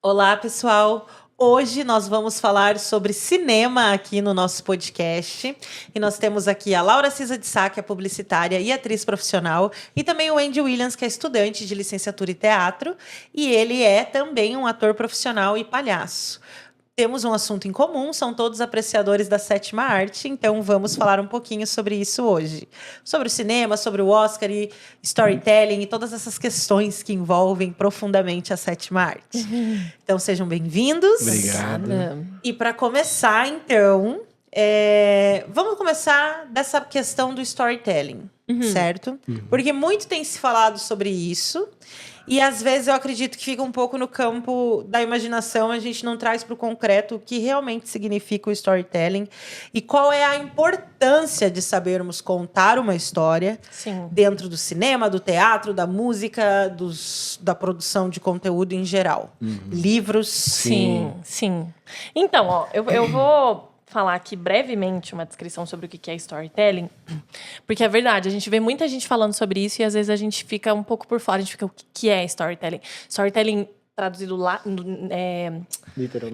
Olá, pessoal! Hoje nós vamos falar sobre cinema aqui no nosso podcast. E nós temos aqui a Laura Cisa de Sá, que é publicitária e atriz profissional, e também o Andy Williams, que é estudante de licenciatura em teatro, e ele é também um ator profissional e palhaço. Temos um assunto em comum, são todos apreciadores da sétima arte, então vamos falar um pouquinho sobre isso hoje. Sobre o cinema, sobre o Oscar e storytelling e todas essas questões que envolvem profundamente a sétima arte. Então sejam bem-vindos. Obrigado. E para começar, então, vamos começar dessa questão do storytelling, certo? Porque muito tem se falado sobre isso. E às vezes eu acredito que fica um pouco no campo da imaginação, a gente não traz para o concreto o que realmente significa o storytelling e qual é a importância de sabermos contar uma história dentro do cinema, do teatro, da música, da produção de conteúdo em geral. Livros. Sim. Então, ó, eu vou falar aqui brevemente uma descrição sobre o que é storytelling, porque é verdade, a gente vê muita gente falando sobre isso e às vezes a gente fica um pouco por fora, a gente fica, o que é storytelling? Storytelling, traduzido lá,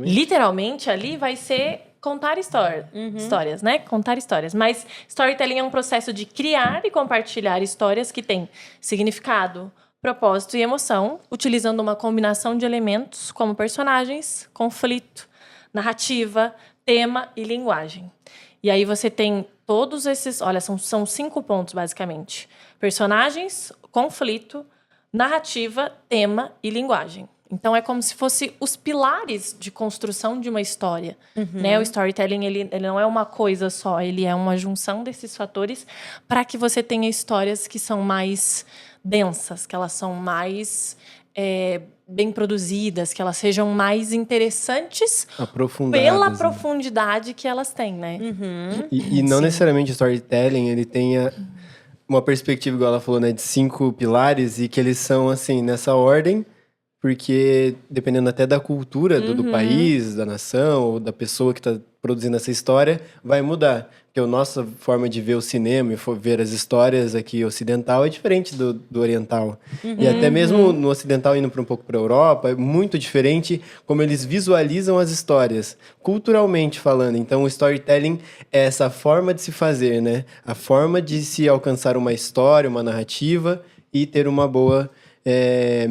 literalmente ali, vai ser contar histórias, né? Contar histórias. Mas storytelling é um processo de criar e compartilhar histórias que têm significado, propósito e emoção, utilizando uma combinação de elementos como personagens, conflito, narrativa, tema e linguagem. E aí você tem todos esses... Olha, são 5 pontos, basicamente. Personagens, conflito, narrativa, tema e linguagem. Então, é como se fosse os pilares de construção de uma história. Né? O storytelling, ele não é uma coisa só. Ele é uma junção desses fatores para que você tenha histórias que são mais densas, que elas são mais... bem produzidas, que elas sejam mais interessantes pela profundidade que elas têm, né? E não necessariamente o storytelling, ele tenha uma perspectiva, igual ela falou, né, de 5 pilares, e que eles são, assim, nessa ordem, porque dependendo até da cultura do país, da nação, ou da pessoa que está produzindo essa história, vai mudar. Porque a nossa forma de ver o cinema e ver as histórias aqui ocidental é diferente do oriental. E até mesmo no ocidental, indo um pouco para a Europa, é muito diferente como eles visualizam as histórias, culturalmente falando. Então, o storytelling é essa forma de se fazer, né? A forma de se alcançar uma história, uma narrativa e ter uma boa...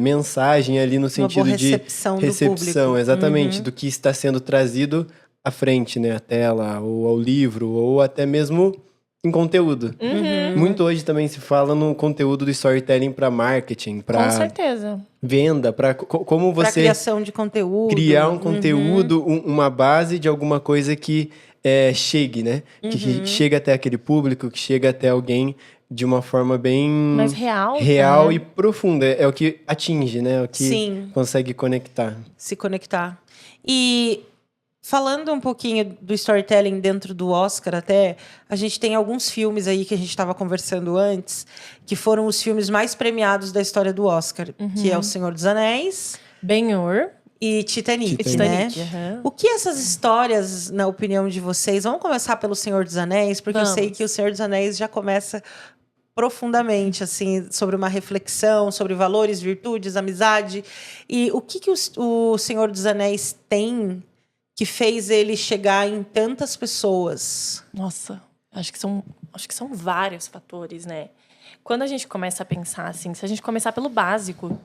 mensagem ali no sentido de recepção, exatamente, do que está sendo trazido à frente, né, à tela, ou ao livro, ou até mesmo em conteúdo. Muito hoje também se fala no conteúdo do storytelling para marketing, para venda, para como você... Para criação de conteúdo. Criar um conteúdo, uma base de alguma coisa que chegue, né? Que chegue até aquele público, que chegue até alguém de uma forma bem... mais real né? E profunda. É o que atinge, né? É o que consegue conectar. Se conectar. E falando um pouquinho do storytelling dentro do Oscar até, a gente tem alguns filmes aí que a gente estava conversando antes, que foram os filmes mais premiados da história do Oscar, que é O Senhor dos Anéis... Ben-Hur. E Titanic, né? O que essas histórias, na opinião de vocês... Vamos começar pelo Senhor dos Anéis, porque eu sei que o Senhor dos Anéis já começa profundamente, assim, sobre uma reflexão, sobre valores, virtudes, amizade. E o que o Senhor dos Anéis tem que fez ele chegar em tantas pessoas? Nossa, acho que são vários fatores, né? Quando a gente começa a pensar assim, se a gente começar pelo básico...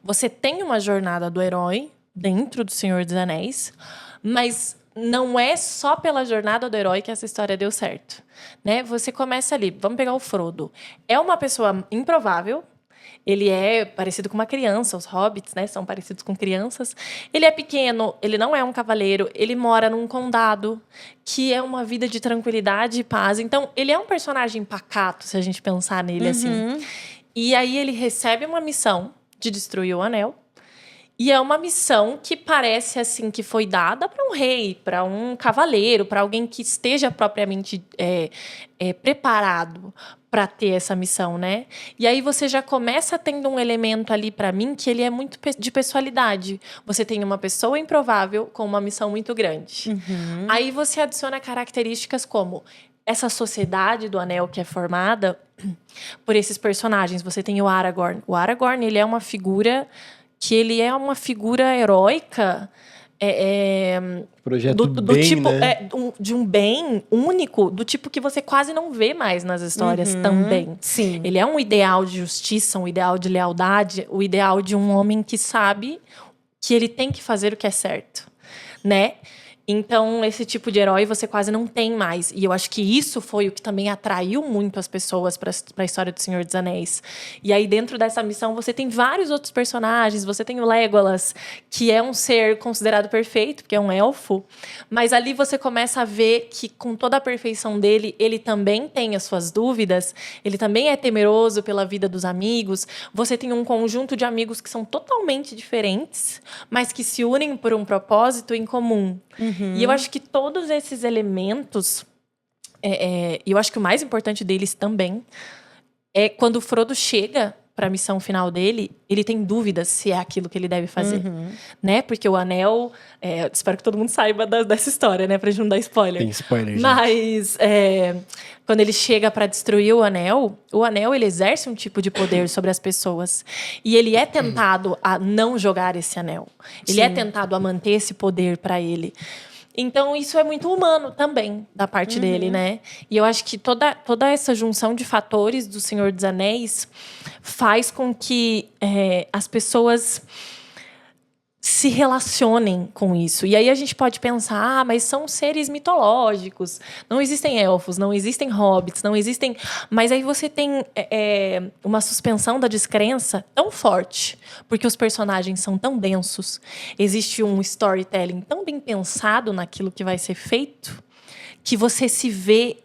Você tem uma jornada do herói dentro do Senhor dos Anéis, mas não é só pela jornada do herói que essa história deu certo, né? Você começa ali, vamos pegar o Frodo. É uma pessoa improvável, ele é parecido com uma criança, os hobbits, né, são parecidos com crianças. Ele é pequeno, ele não é um cavaleiro, ele mora num condado, que é uma vida de tranquilidade e paz. Então, ele é um personagem pacato, se a gente pensar nele assim. E aí ele recebe uma missão de destruir o anel. E é uma missão que parece assim que foi dada para um rei, para um cavaleiro, para alguém que esteja propriamente preparado para ter essa missão, né? E aí você já começa tendo um elemento ali para mim que ele é muito de pessoalidade. Você tem uma pessoa improvável com uma missão muito grande. Aí você adiciona características como essa sociedade do anel que é formada por esses personagens. Você tem o Aragorn. O Aragorn, ele é uma figura que ele é uma figura heróica. Projeto do bem, tipo, né? de um bem único, do tipo que você quase não vê mais nas histórias também. Sim. Ele é um ideal de justiça, um ideal de lealdade, o ideal de um homem que sabe que ele tem que fazer o que é certo, né? Então, esse tipo de herói você quase não tem mais. E eu acho que isso foi o que também atraiu muito as pessoas para a história do Senhor dos Anéis. E aí, dentro dessa missão, você tem vários outros personagens. Você tem o Legolas, que é um ser considerado perfeito, porque é um elfo. Mas ali você começa a ver que, com toda a perfeição dele, ele também tem as suas dúvidas. Ele também é temeroso pela vida dos amigos. Você tem um conjunto de amigos que são totalmente diferentes, mas que se unem por um propósito em comum. E eu acho que todos esses elementos, eu acho que o mais importante deles também é quando o Frodo chega para a missão final dele, ele tem dúvidas se é aquilo que ele deve fazer, né? Porque o anel, espero que todo mundo saiba dessa história, né? Pra gente não dar spoiler. Tem spoiler, gente. Mas quando ele chega para destruir o anel ele exerce um tipo de poder sobre as pessoas. E ele é tentado a não jogar esse anel. Ele é tentado a manter esse poder para ele. Então, isso é muito humano também, da parte dele, né? E eu acho que toda essa junção de fatores do Senhor dos Anéis faz com que as pessoas se relacionem com isso. E aí a gente pode pensar, mas são seres mitológicos. Não existem elfos, não existem hobbits, não existem... Mas aí você tem uma suspensão da descrença tão forte, porque os personagens são tão densos. Existe um storytelling tão bem pensado naquilo que vai ser feito, que você se vê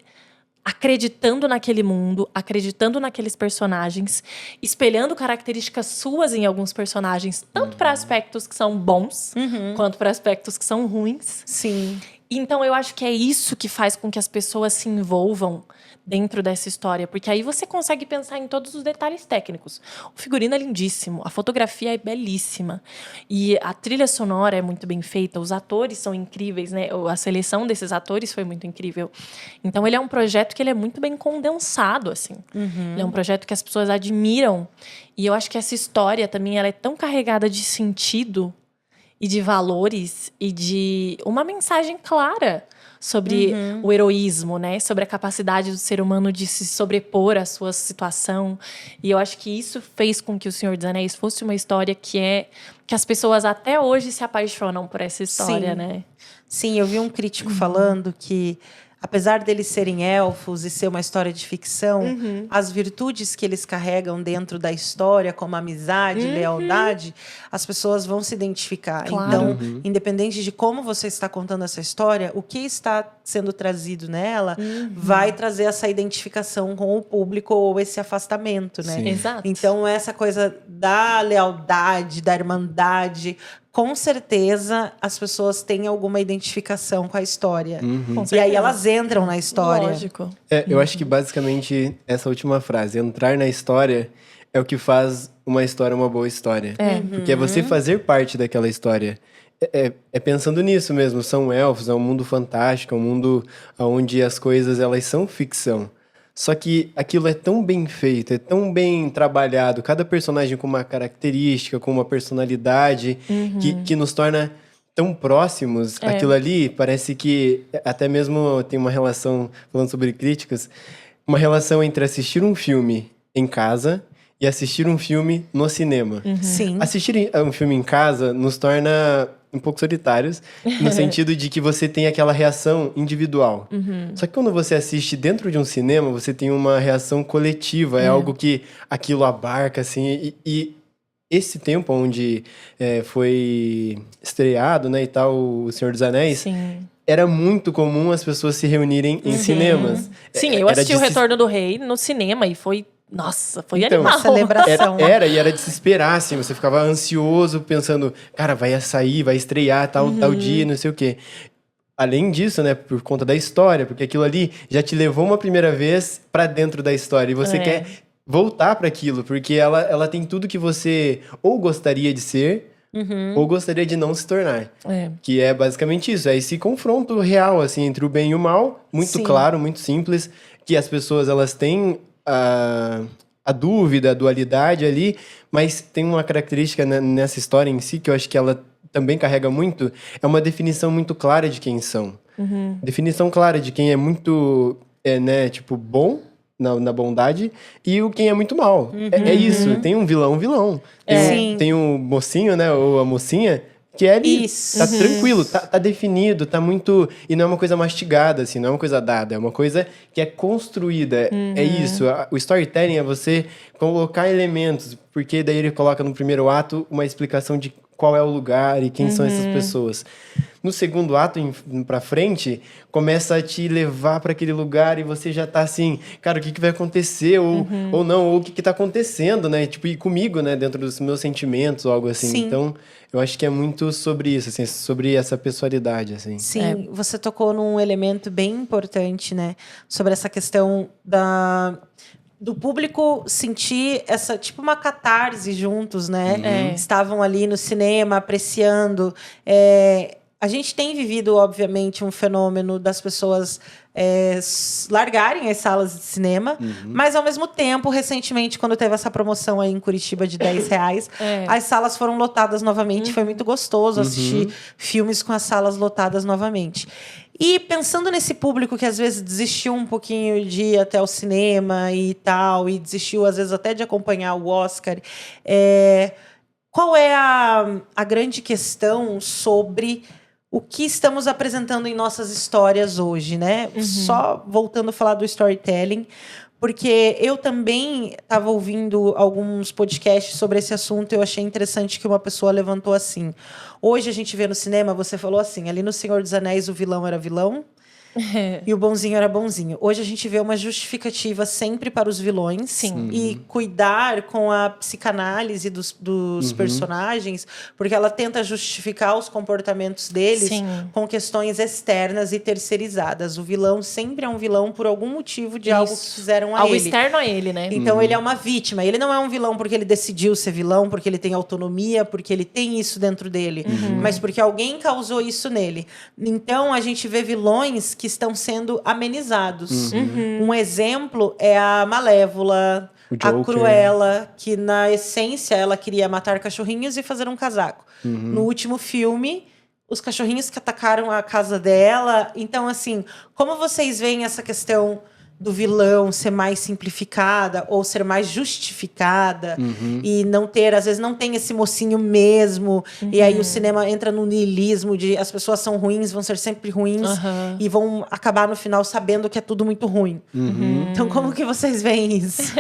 acreditando naquele mundo, acreditando naqueles personagens, espelhando características suas em alguns personagens, tanto para aspectos que são bons, quanto para aspectos que são ruins. Sim. Então, eu acho que é isso que faz com que as pessoas se envolvam dentro dessa história, porque aí você consegue pensar em todos os detalhes técnicos. O figurino é lindíssimo, a fotografia é belíssima, e a trilha sonora é muito bem feita, os atores são incríveis, né? A seleção desses atores foi muito incrível. Então, ele é um projeto que ele é muito bem condensado, assim. Ele é um projeto que as pessoas admiram, e eu acho que essa história também ela é tão carregada de sentido e de valores e de uma mensagem clara sobre o heroísmo, né? Sobre a capacidade do ser humano de se sobrepor à sua situação. E eu acho que isso fez com que O Senhor dos Anéis fosse uma história que as pessoas até hoje se apaixonam por essa história, Sim. né? Sim, eu vi um crítico falando que, apesar deles serem elfos e ser uma história de ficção, as virtudes que eles carregam dentro da história, como amizade, lealdade, as pessoas vão se identificar. Claro. Então, independente de como você está contando essa história, o que está sendo trazido nela vai trazer essa identificação com o público ou esse afastamento, né? Sim. Exato. Então, essa coisa da lealdade, da irmandade, com certeza as pessoas têm alguma identificação com a história. Com E certeza. aí elas entram na história. Lógico. Eu acho que basicamente essa última frase, entrar na história, é o que faz uma história uma boa história. Porque é você fazer parte daquela história. É pensando nisso mesmo, são elfos, é um mundo fantástico, é um mundo onde as coisas elas são ficção. Só que aquilo é tão bem feito, é tão bem trabalhado, cada personagem com uma característica, com uma personalidade, que nos torna tão próximos. Aquilo ali parece que até mesmo tem uma relação, falando sobre críticas, uma relação entre assistir um filme em casa e assistir um filme no cinema. Sim. Assistir um filme em casa nos torna um pouco solitários, no sentido de que você tem aquela reação individual. Só que quando você assiste dentro de um cinema, você tem uma reação coletiva, é algo que aquilo abarca, assim, e esse tempo onde foi estreado, né, e tal, O Senhor dos Anéis, Sim. era muito comum as pessoas se reunirem em cinemas. Sim, eu Era assisti O de se- Retorno do Rei no cinema e foi... Nossa, foi Então, animal. Celebração. Era de se esperar, assim, você ficava ansioso, pensando, cara, vai sair, vai estrear tal dia, não sei o quê. Além disso, né, por conta da história, porque aquilo ali já te levou uma primeira vez pra dentro da história, e você quer voltar para aquilo, porque ela tem tudo que você ou gostaria de ser, ou gostaria de não se tornar. Que é basicamente isso, é esse confronto real, assim, entre o bem e o mal, muito Sim. claro, muito simples, que as pessoas, elas têm a dúvida, a dualidade ali, mas tem uma característica nessa história em si que eu acho que ela também carrega muito, é uma definição muito clara de quem são. Definição clara de quem é muito, né, tipo, bom na bondade e quem é muito mal. É isso, tem um vilão. Tem um mocinho, né, ou a mocinha, que é ali, tá tranquilo, tá definido, tá muito... E não é uma coisa mastigada, assim, não é uma coisa dada, é uma coisa que é construída. É isso, o storytelling é você colocar elementos, porque daí ele coloca no primeiro ato uma explicação de qual é o lugar e quem são essas pessoas. No segundo ato, pra frente, começa a te levar para aquele lugar e você já tá assim, cara, o que vai acontecer? Ou não, ou o que tá acontecendo, né? Tipo, e comigo, né? Dentro dos meus sentimentos, ou algo assim. Sim. Então, eu acho que é muito sobre isso, assim, sobre essa pessoalidade, assim. Sim, você tocou num elemento bem importante, né? Sobre essa questão do público sentir essa, tipo, uma catarse juntos, né? Estavam ali no cinema apreciando. A gente tem vivido, obviamente, um fenômeno das pessoas largarem as salas de cinema, mas, ao mesmo tempo, recentemente, quando teve essa promoção aí em Curitiba de R$10, as salas foram lotadas novamente. Foi muito gostoso assistir filmes com as salas lotadas novamente. E pensando nesse público que às vezes desistiu um pouquinho de ir até o cinema e tal, e desistiu às vezes até de acompanhar o Oscar, qual é a grande questão sobre o que estamos apresentando em nossas histórias hoje, né? Só voltando a falar do storytelling, porque eu também estava ouvindo alguns podcasts sobre esse assunto e eu achei interessante que uma pessoa levantou assim. Hoje a gente vê no cinema, você falou assim, ali no Senhor dos Anéis o vilão era vilão e o bonzinho era bonzinho. Hoje a gente vê uma justificativa sempre para os vilões. Sim. E cuidar com a psicanálise dos personagens, porque ela tenta justificar os comportamentos deles com questões externas e terceirizadas. O vilão sempre é um vilão por algum motivo de algo que fizeram a algo ele. externo a ele, né? Então ele é uma vítima. Ele não é um vilão porque ele decidiu ser vilão, porque ele tem autonomia, porque ele tem isso dentro dele, mas porque alguém causou isso nele. Então a gente vê vilões que estão sendo amenizados. Um exemplo é a Malévola, a Cruella, que na essência ela queria matar cachorrinhos e fazer um casaco. No último filme, os cachorrinhos que atacaram a casa dela. Então, assim, como vocês veem essa questão do vilão ser mais simplificada ou ser mais justificada e não ter, às vezes não tem esse mocinho mesmo, e aí o cinema entra no niilismo de as pessoas são ruins, vão ser sempre ruins e vão acabar no final sabendo que é tudo muito ruim. Então como que vocês veem isso?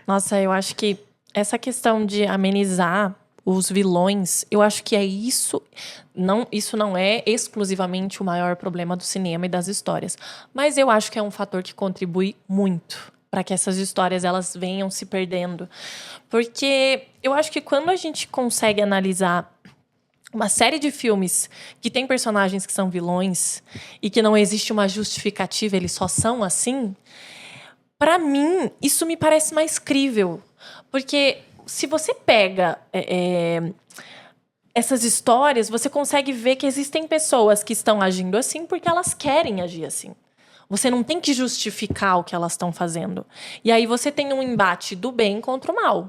Nossa, eu acho que essa questão de amenizar os vilões, eu acho que é isso. Isso não é exclusivamente o maior problema do cinema e das histórias. Mas eu acho que é um fator que contribui muito para que essas histórias elas venham se perdendo. Porque eu acho que quando a gente consegue analisar uma série de filmes que tem personagens que são vilões e que não existe uma justificativa, eles só são assim, para mim, isso me parece mais crível. Porque se você pega essas histórias, você consegue ver que existem pessoas que estão agindo assim porque elas querem agir assim. Você não tem que justificar o que elas estão fazendo. E aí você tem um embate do bem contra o mal.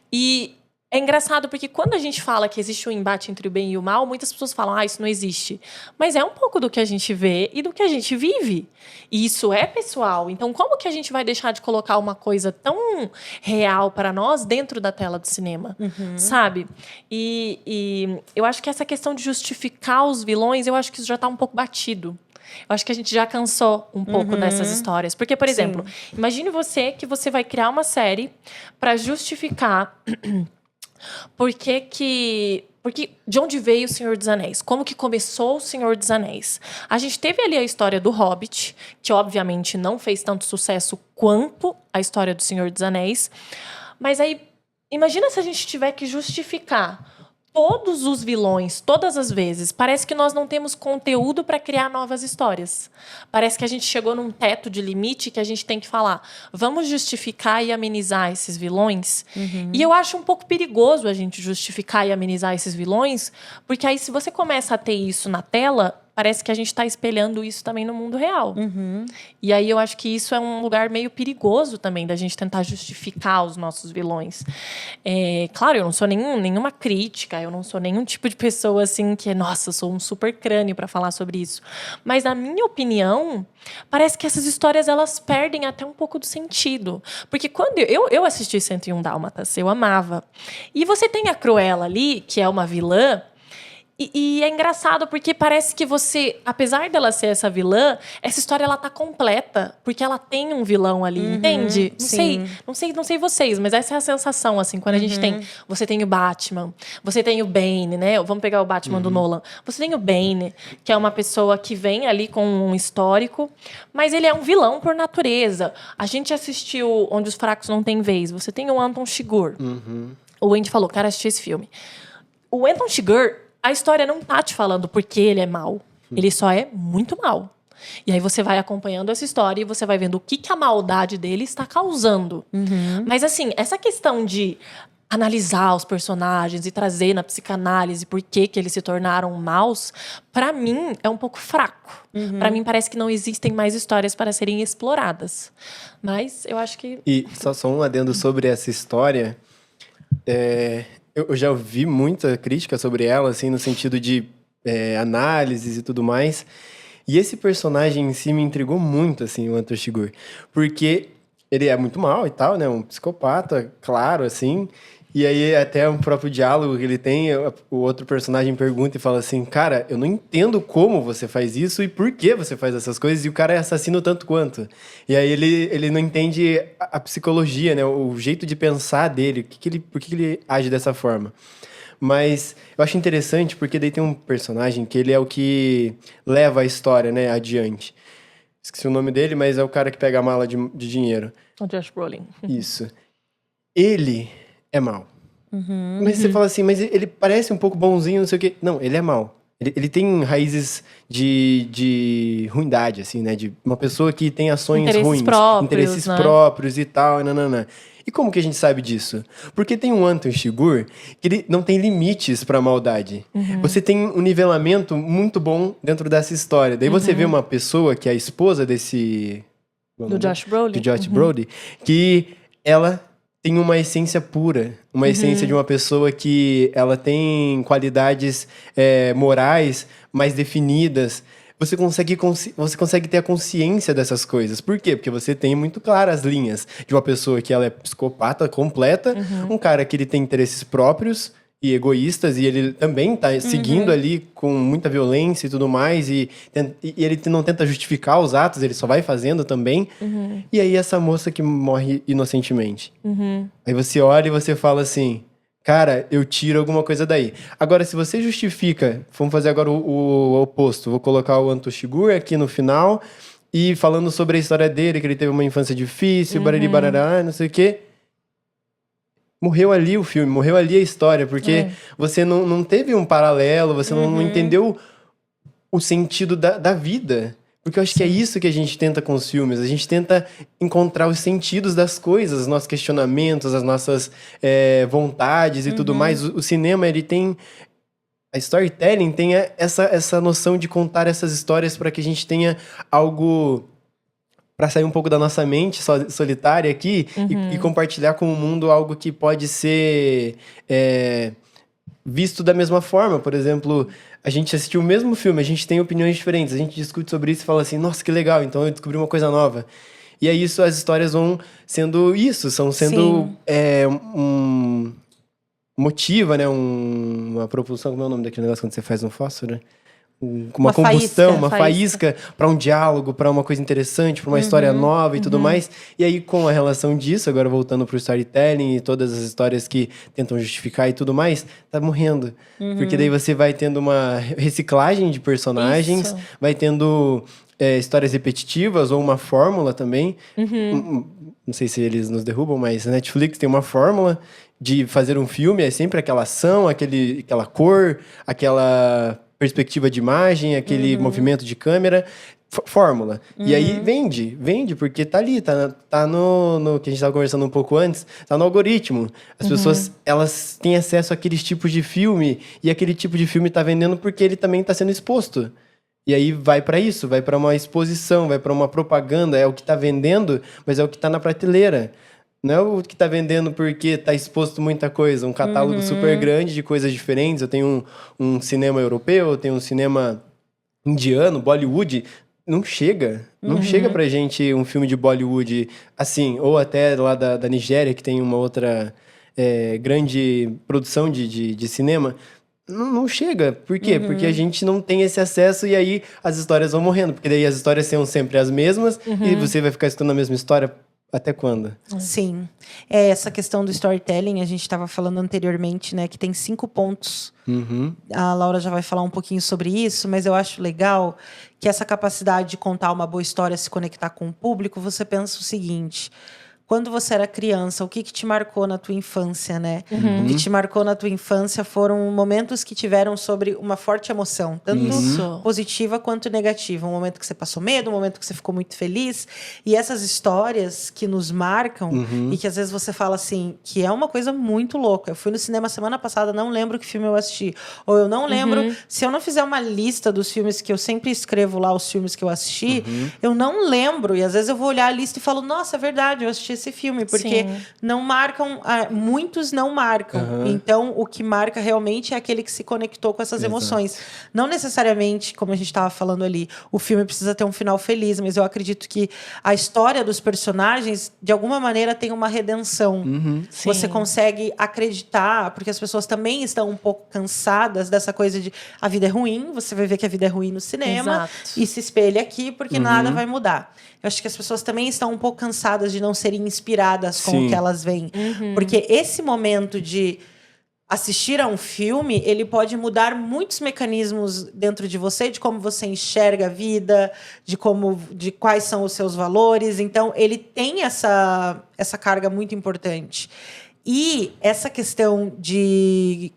E é engraçado porque quando a gente fala que existe um embate entre o bem e o mal, muitas pessoas falam, isso não existe. Mas é um pouco do que a gente vê e do que a gente vive. E isso é pessoal. Então, como que a gente vai deixar de colocar uma coisa tão real para nós dentro da tela do cinema? Sabe? E eu acho que essa questão de justificar os vilões, eu acho que isso já está um pouco batido. Eu acho que a gente já cansou um pouco dessas histórias. Porque, por exemplo, imagine que você vai criar uma série para justificar... Porque de onde veio o Senhor dos Anéis? Como que começou o Senhor dos Anéis? A gente teve ali a história do Hobbit, que obviamente não fez tanto sucesso quanto a história do Senhor dos Anéis. Mas aí, imagina se a gente tiver que justificar todos os vilões, todas as vezes. Parece que nós não temos conteúdo para criar novas histórias. Parece que a gente chegou num teto de limite que a gente tem que falar, vamos justificar e amenizar esses vilões? E eu acho um pouco perigoso a gente justificar e amenizar esses vilões, porque aí se você começa a ter isso na tela, parece que a gente está espelhando isso também no mundo real. E aí eu acho que isso é um lugar meio perigoso também, da gente tentar justificar os nossos vilões. Claro, eu não sou nenhuma crítica, eu não sou nenhum tipo de pessoa assim que, nossa, eu sou um super crânio para falar sobre isso. Mas, na minha opinião, parece que essas histórias, elas perdem até um pouco do sentido. Porque quando eu assisti 101 Dálmatas, eu amava. E você tem a Cruella ali, que é uma vilã. E é engraçado porque parece que você, apesar dela ser essa vilã, essa história ela tá completa, porque ela tem um vilão ali, entende? Não sei vocês, mas essa é a sensação assim, quando a gente você tem o Batman, você tem o Bane, né? Vamos pegar o Batman do Nolan. Você tem o Bane, que é uma pessoa que vem ali com um histórico, mas ele é um vilão por natureza. A gente assistiu Onde os Fracos Não Têm Vez. Você tem o Anton Chigurh. O Andy falou, cara, assisti esse filme. O Anton Chigurh, a história não tá te falando porque ele é mau. Ele só é muito mau. E aí você vai acompanhando essa história e você vai vendo o que a maldade dele está causando. Mas, assim, essa questão de analisar os personagens e trazer na psicanálise por que eles se tornaram maus, pra mim, é um pouco fraco. Pra mim, parece que não existem mais histórias para serem exploradas. Mas eu acho que... E só um adendo sobre essa história. Eu já ouvi muita crítica sobre ela, assim, no sentido de análises e tudo mais. E esse personagem em si me intrigou muito, assim, o Anton Chigurh. Porque ele é muito mal e tal, né? Um psicopata, claro, assim. E aí até o próprio diálogo que ele tem, o outro personagem pergunta e fala assim, cara, eu não entendo como você faz isso e por que você faz essas coisas, e o cara é assassino tanto quanto. E aí ele não entende a psicologia, né? O jeito de pensar dele, por que ele age dessa forma. Mas eu acho interessante porque daí tem um personagem que ele é o que leva a história, né, adiante. Esqueci o nome dele, mas é o cara que pega a mala de dinheiro. O Josh Brolin. Isso. Ele é mau. Mas você fala assim, mas ele parece um pouco bonzinho, não sei o quê. Não, ele é mau. Ele tem raízes de ruindade, assim, né? De uma pessoa que tem ações ruins. Interesses próprios e tal, e nananã. E como que a gente sabe disso? Porque tem um Anton Chigurh que ele não tem limites pra maldade. Você tem um nivelamento muito bom dentro dessa história. Daí você vê uma pessoa que é a esposa desse... Do Josh Brolin. Do Josh Brolin, que ela tem uma essência pura, uma essência de uma pessoa que ela tem qualidades morais mais definidas. Você consegue ter a consciência dessas coisas. Por quê? Porque você tem muito claras as linhas de uma pessoa que ela é psicopata completa, um cara que ele tem interesses próprios e egoístas, e ele também tá seguindo ali com muita violência e tudo mais, e ele não tenta justificar os atos, ele só vai fazendo também. E aí essa moça que morre inocentemente. Aí você olha e você fala assim, cara, eu tiro alguma coisa daí. Agora, se você justifica, vamos fazer agora o oposto, vou colocar o Anton Chigurh aqui no final, e falando sobre a história dele, que ele teve uma infância difícil, barari, barará, não sei o quê. Morreu ali o filme, morreu ali a história, porque você não teve um paralelo, você não entendeu o sentido da vida. Porque eu acho que é isso que a gente tenta com os filmes. A gente tenta encontrar os sentidos das coisas, os nossos questionamentos, as nossas vontades e tudo mais. O cinema, ele tem... A storytelling tem essa noção de contar essas histórias para que a gente tenha algo... para sair um pouco da nossa mente solitária aqui e compartilhar com o mundo algo que pode ser visto da mesma forma. Por exemplo, a gente assistiu o mesmo filme, a gente tem opiniões diferentes, a gente discute sobre isso e fala assim, nossa, que legal, então eu descobri uma coisa nova. E é isso, as histórias vão sendo isso, motiva, né, uma propulsão, como é o nome daquele negócio quando você faz um fósforo? Uma combustão, uma faísca para um diálogo, para uma coisa interessante, para uma história nova e tudo mais. E aí, com a relação disso, agora voltando pro storytelling e todas as histórias que tentam justificar e tudo mais, tá morrendo. Porque daí você vai tendo uma reciclagem de personagens, vai tendo histórias repetitivas ou uma fórmula também. Não sei se eles nos derrubam, mas a Netflix tem uma fórmula de fazer um filme, é sempre aquela ação, aquela cor, aquela perspectiva de imagem, aquele movimento de câmera, fórmula. E aí vende, porque tá ali, tá no que a gente estava conversando um pouco antes, tá no algoritmo. As pessoas, elas têm acesso àqueles tipos de filme, e aquele tipo de filme tá vendendo porque ele também tá sendo exposto. E aí vai para isso, vai para uma exposição, vai para uma propaganda, é o que está vendendo, mas é o que está na prateleira. Não é o que está vendendo porque está exposto muita coisa, um catálogo super grande de coisas diferentes. Eu tenho um cinema europeu, eu tenho um cinema indiano, Bollywood. Não chega pra gente um filme de Bollywood assim, ou até lá da Nigéria, que tem uma outra grande produção de cinema. Não chega. Por quê? Porque a gente não tem esse acesso e aí as histórias vão morrendo. Porque daí as histórias são sempre as mesmas e você vai ficar escutando a mesma história até quando? Sim. Essa questão do storytelling, a gente estava falando anteriormente, né? Que tem 5 pontos. A Laura já vai falar um pouquinho sobre isso, mas eu acho legal que essa capacidade de contar uma boa história, se conectar com o público, você pensa o seguinte... Quando você era criança, o que te marcou na tua infância, né? O que te marcou na tua infância foram momentos que tiveram sobre uma forte emoção, tanto positiva quanto negativa. Um momento que você passou medo, um momento que você ficou muito feliz. E essas histórias que nos marcam e que às vezes você fala assim, que é uma coisa muito louca. Eu fui no cinema semana passada, não lembro que filme eu assisti. Ou eu não lembro, se eu não fizer uma lista dos filmes que eu sempre escrevo lá, os filmes que eu assisti, eu não lembro. E às vezes eu vou olhar a lista e falo, nossa, é verdade, eu assisti esse filme, porque não marcam, muitos não marcam. Então, o que marca realmente é aquele que se conectou com essas emoções. Não necessariamente, como a gente estava falando ali, o filme precisa ter um final feliz, mas eu acredito que a história dos personagens, de alguma maneira, tem uma redenção. Você consegue acreditar, porque as pessoas também estão um pouco cansadas dessa coisa de a vida é ruim, você vai ver que a vida é ruim no cinema e se espelha aqui, porque nada vai mudar. Eu acho que as pessoas também estão um pouco cansadas de não serem inspiradas com o que elas veem. Porque esse momento de assistir a um filme, ele pode mudar muitos mecanismos dentro de você, de como você enxerga a vida, de quais são os seus valores. Então, ele tem essa carga muito importante. E essa questão de...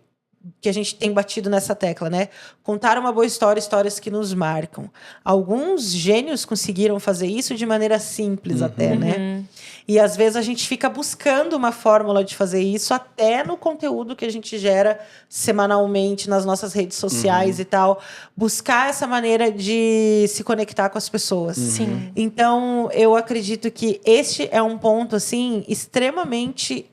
que a gente tem batido nessa tecla, né? Contar uma boa história, histórias que nos marcam. Alguns gênios conseguiram fazer isso de maneira simples até, né? E às vezes a gente fica buscando uma fórmula de fazer isso até no conteúdo que a gente gera semanalmente nas nossas redes sociais e tal. Buscar essa maneira de se conectar com as pessoas. Sim. Então, eu acredito que este é um ponto, assim, extremamente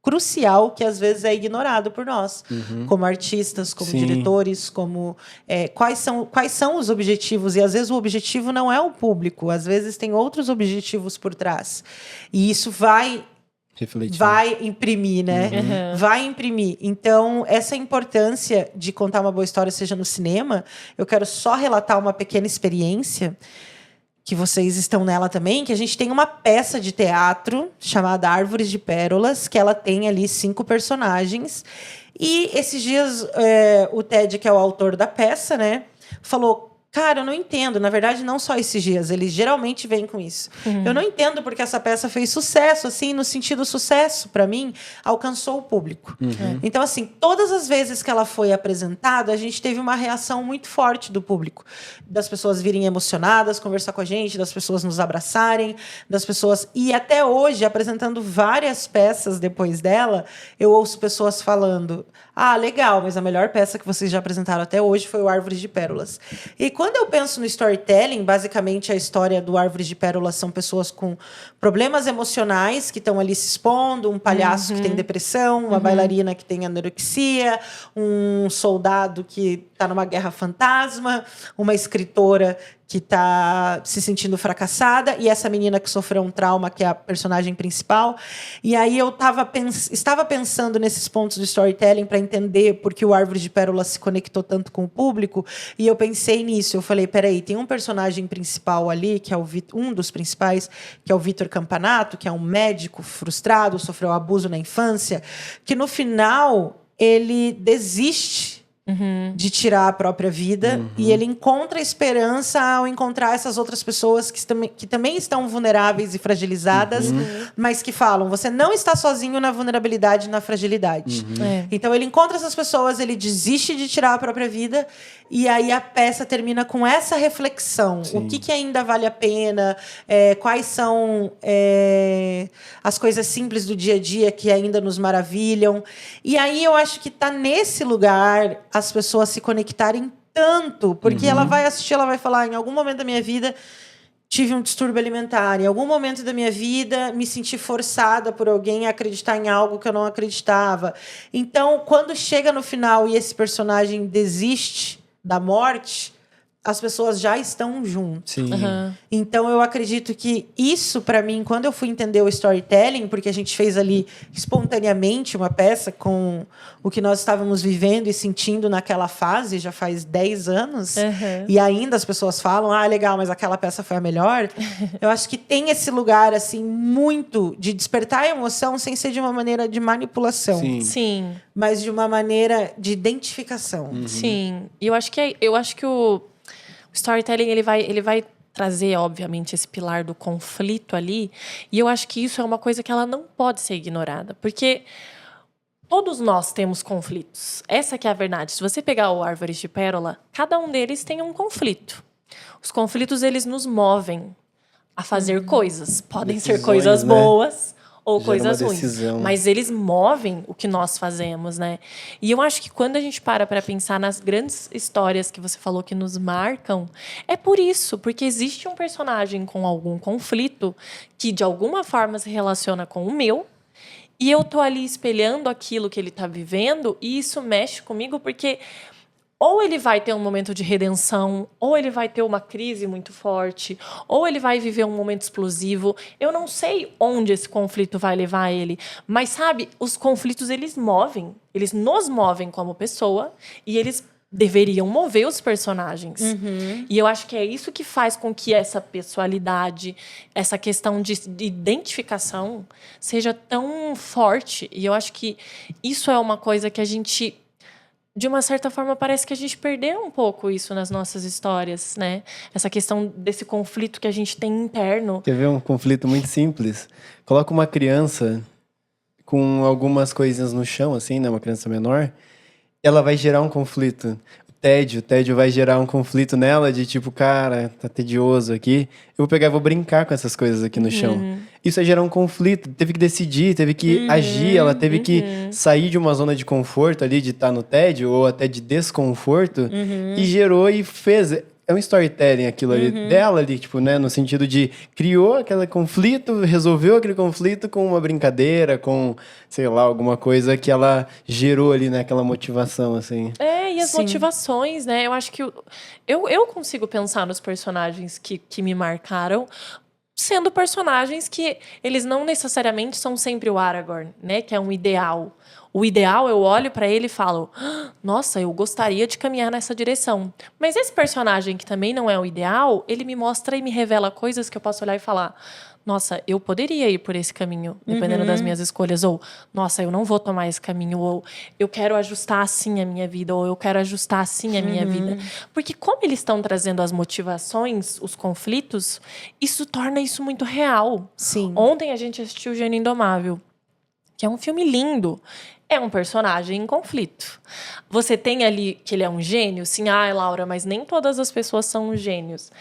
crucial que às vezes é ignorado por nós, como artistas, como diretores, como quais são os objetivos, e às vezes o objetivo não é o público, às vezes tem outros objetivos por trás, e isso vai imprimir, né? Vai imprimir. Então, essa importância de contar uma boa história, seja no cinema, eu quero só relatar uma pequena experiência que vocês estão nela também, que a gente tem uma peça de teatro chamada Árvores de Pérolas, que ela tem ali 5 personagens. E esses dias, o Ted, que é o autor da peça, né, falou... Cara, eu não entendo. Na verdade, não só esses dias. Eles geralmente vêm com isso. Eu não entendo porque essa peça fez sucesso, assim, no sentido sucesso, para mim, alcançou o público. Então, assim, todas as vezes que ela foi apresentada, a gente teve uma reação muito forte do público. Das pessoas virem emocionadas, conversar com a gente, das pessoas nos abraçarem, das pessoas... E até hoje, apresentando várias peças depois dela, eu ouço pessoas falando... Ah, legal, mas a melhor peça que vocês já apresentaram até hoje foi o Árvores de Pérolas. E quando eu penso no storytelling, basicamente a história do Árvores de Pérolas são pessoas com problemas emocionais que estão ali se expondo, um palhaço que tem depressão, uma bailarina que tem anorexia, um soldado que está numa guerra fantasma, uma escritora que está se sentindo fracassada, e essa menina que sofreu um trauma, que é a personagem principal. E aí eu estava pensando nesses pontos do storytelling para entender por que o Árvore de Pérola se conectou tanto com o público, e eu pensei nisso. Eu falei, peraí, tem um personagem principal ali, que é um dos principais, que é o Vitor Campanato, que é um médico frustrado, sofreu abuso na infância, que no final ele desiste de tirar a própria vida, e ele encontra esperança ao encontrar essas outras pessoas que também estão vulneráveis e fragilizadas, mas que falam, você não está sozinho na vulnerabilidade e na fragilidade. Então ele encontra essas pessoas, ele desiste de tirar a própria vida, e aí a peça termina com essa reflexão. O que ainda vale a pena, quais são as coisas simples do dia a dia que ainda nos maravilham. E aí eu acho que está nesse lugar as pessoas se conectarem tanto, porque ela vai assistir, ela vai falar, em algum momento da minha vida tive um distúrbio alimentar, em algum momento da minha vida me senti forçada por alguém a acreditar em algo que eu não acreditava. Então, quando chega no final e esse personagem desiste da morte, as pessoas já estão juntos. Sim. Então, eu acredito que isso, para mim, quando eu fui entender o storytelling, porque a gente fez ali espontaneamente uma peça com o que nós estávamos vivendo e sentindo naquela fase, já faz 10 anos, e ainda as pessoas falam, legal, mas aquela peça foi a melhor. Eu acho que tem esse lugar, assim, muito de despertar a emoção sem ser de uma maneira de manipulação. Sim. Mas de uma maneira de identificação. Sim. E eu acho que o storytelling, ele vai trazer, obviamente, esse pilar do conflito ali. E eu acho que isso é uma coisa que ela não pode ser ignorada. Porque todos nós temos conflitos. Essa que é a verdade. Se você pegar o Árvores de Pérola, cada um deles tem um conflito. Os conflitos, eles nos movem a fazer coisas. Podem ser coisas boas, ou coisas ruins. Mas eles movem o que nós fazemos, né? E eu acho que quando a gente para pensar nas grandes histórias que você falou que nos marcam, é por isso, porque existe um personagem com algum conflito que de alguma forma se relaciona com o meu, e eu tô ali espelhando aquilo que ele tá vivendo, e isso mexe comigo porque ou ele vai ter um momento de redenção, ou ele vai ter uma crise muito forte, ou ele vai viver um momento explosivo. Eu não sei onde esse conflito vai levar ele, mas sabe, os conflitos eles nos movem como pessoa e eles deveriam mover os personagens. E eu acho que é isso que faz com que essa pessoalidade, essa questão de identificação seja tão forte. E eu acho que isso é uma coisa que a gente, de uma certa forma, parece que a gente perdeu um pouco isso nas nossas histórias, né? Essa questão desse conflito que a gente tem interno. Quer ver um conflito muito simples? Coloca uma criança com algumas coisinhas no chão, assim, né? Uma criança menor. Ela vai gerar um conflito. O tédio vai gerar um conflito nela de tipo, cara, tá tedioso aqui. Eu vou pegar e vou brincar com essas coisas aqui no chão. Isso vai gerar um conflito. Teve que decidir, teve que agir. Ela teve que sair de uma zona de conforto ali, de estar no tédio, ou até de desconforto. E gerou e fez. É um storytelling aquilo ali, dela ali, tipo, né? No sentido de criou aquele conflito, resolveu aquele conflito com uma brincadeira, com, sei lá, alguma coisa que ela gerou ali naquela motivação, assim. E as motivações, né? Eu acho que eu consigo pensar nos personagens que me marcaram, sendo personagens que eles não necessariamente são sempre o Aragorn, né? Que é um ideal. O ideal, eu olho pra ele e falo, nossa, eu gostaria de caminhar nessa direção. Mas esse personagem que também não é o ideal, ele me mostra e me revela coisas que eu posso olhar e falar, nossa, eu poderia ir por esse caminho, dependendo das minhas escolhas. Ou, nossa, eu não vou tomar esse caminho. Ou, eu quero ajustar assim a minha vida. Ou, eu quero ajustar assim a minha vida. Porque como eles estão trazendo as motivações, os conflitos, isso torna isso muito real. Sim. Ontem a gente assistiu O Gênio Indomável, que é um filme lindo. É um personagem em conflito. Você tem ali que ele é um gênio? Sim, Laura, mas nem todas as pessoas são gênios.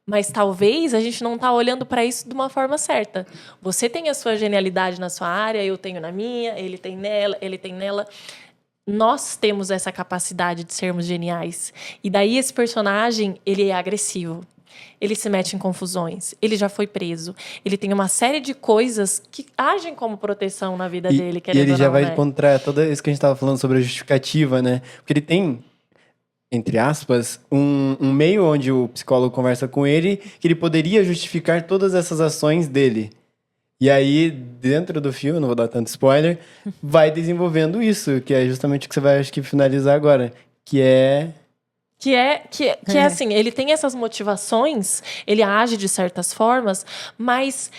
Mas talvez a gente não está olhando para isso de uma forma certa. Você tem a sua genialidade na sua área, eu tenho na minha, ele tem nela. Nós temos essa capacidade de sermos geniais. E daí esse personagem, ele é agressivo. Ele se mete em confusões, ele já foi preso, ele tem uma série de coisas que agem como proteção na vida dele, querendo ou não, e ele já vai né? encontrar toda isso que a gente estava falando sobre a justificativa, né? Porque ele tem, entre aspas, um meio onde o psicólogo conversa com ele que ele poderia justificar todas essas ações dele. E aí, dentro do filme, não vou dar tanto spoiler, vai desenvolvendo isso, que é justamente o que você vai, acho que, finalizar agora, que é assim, ele tem essas motivações, ele age de certas formas, mas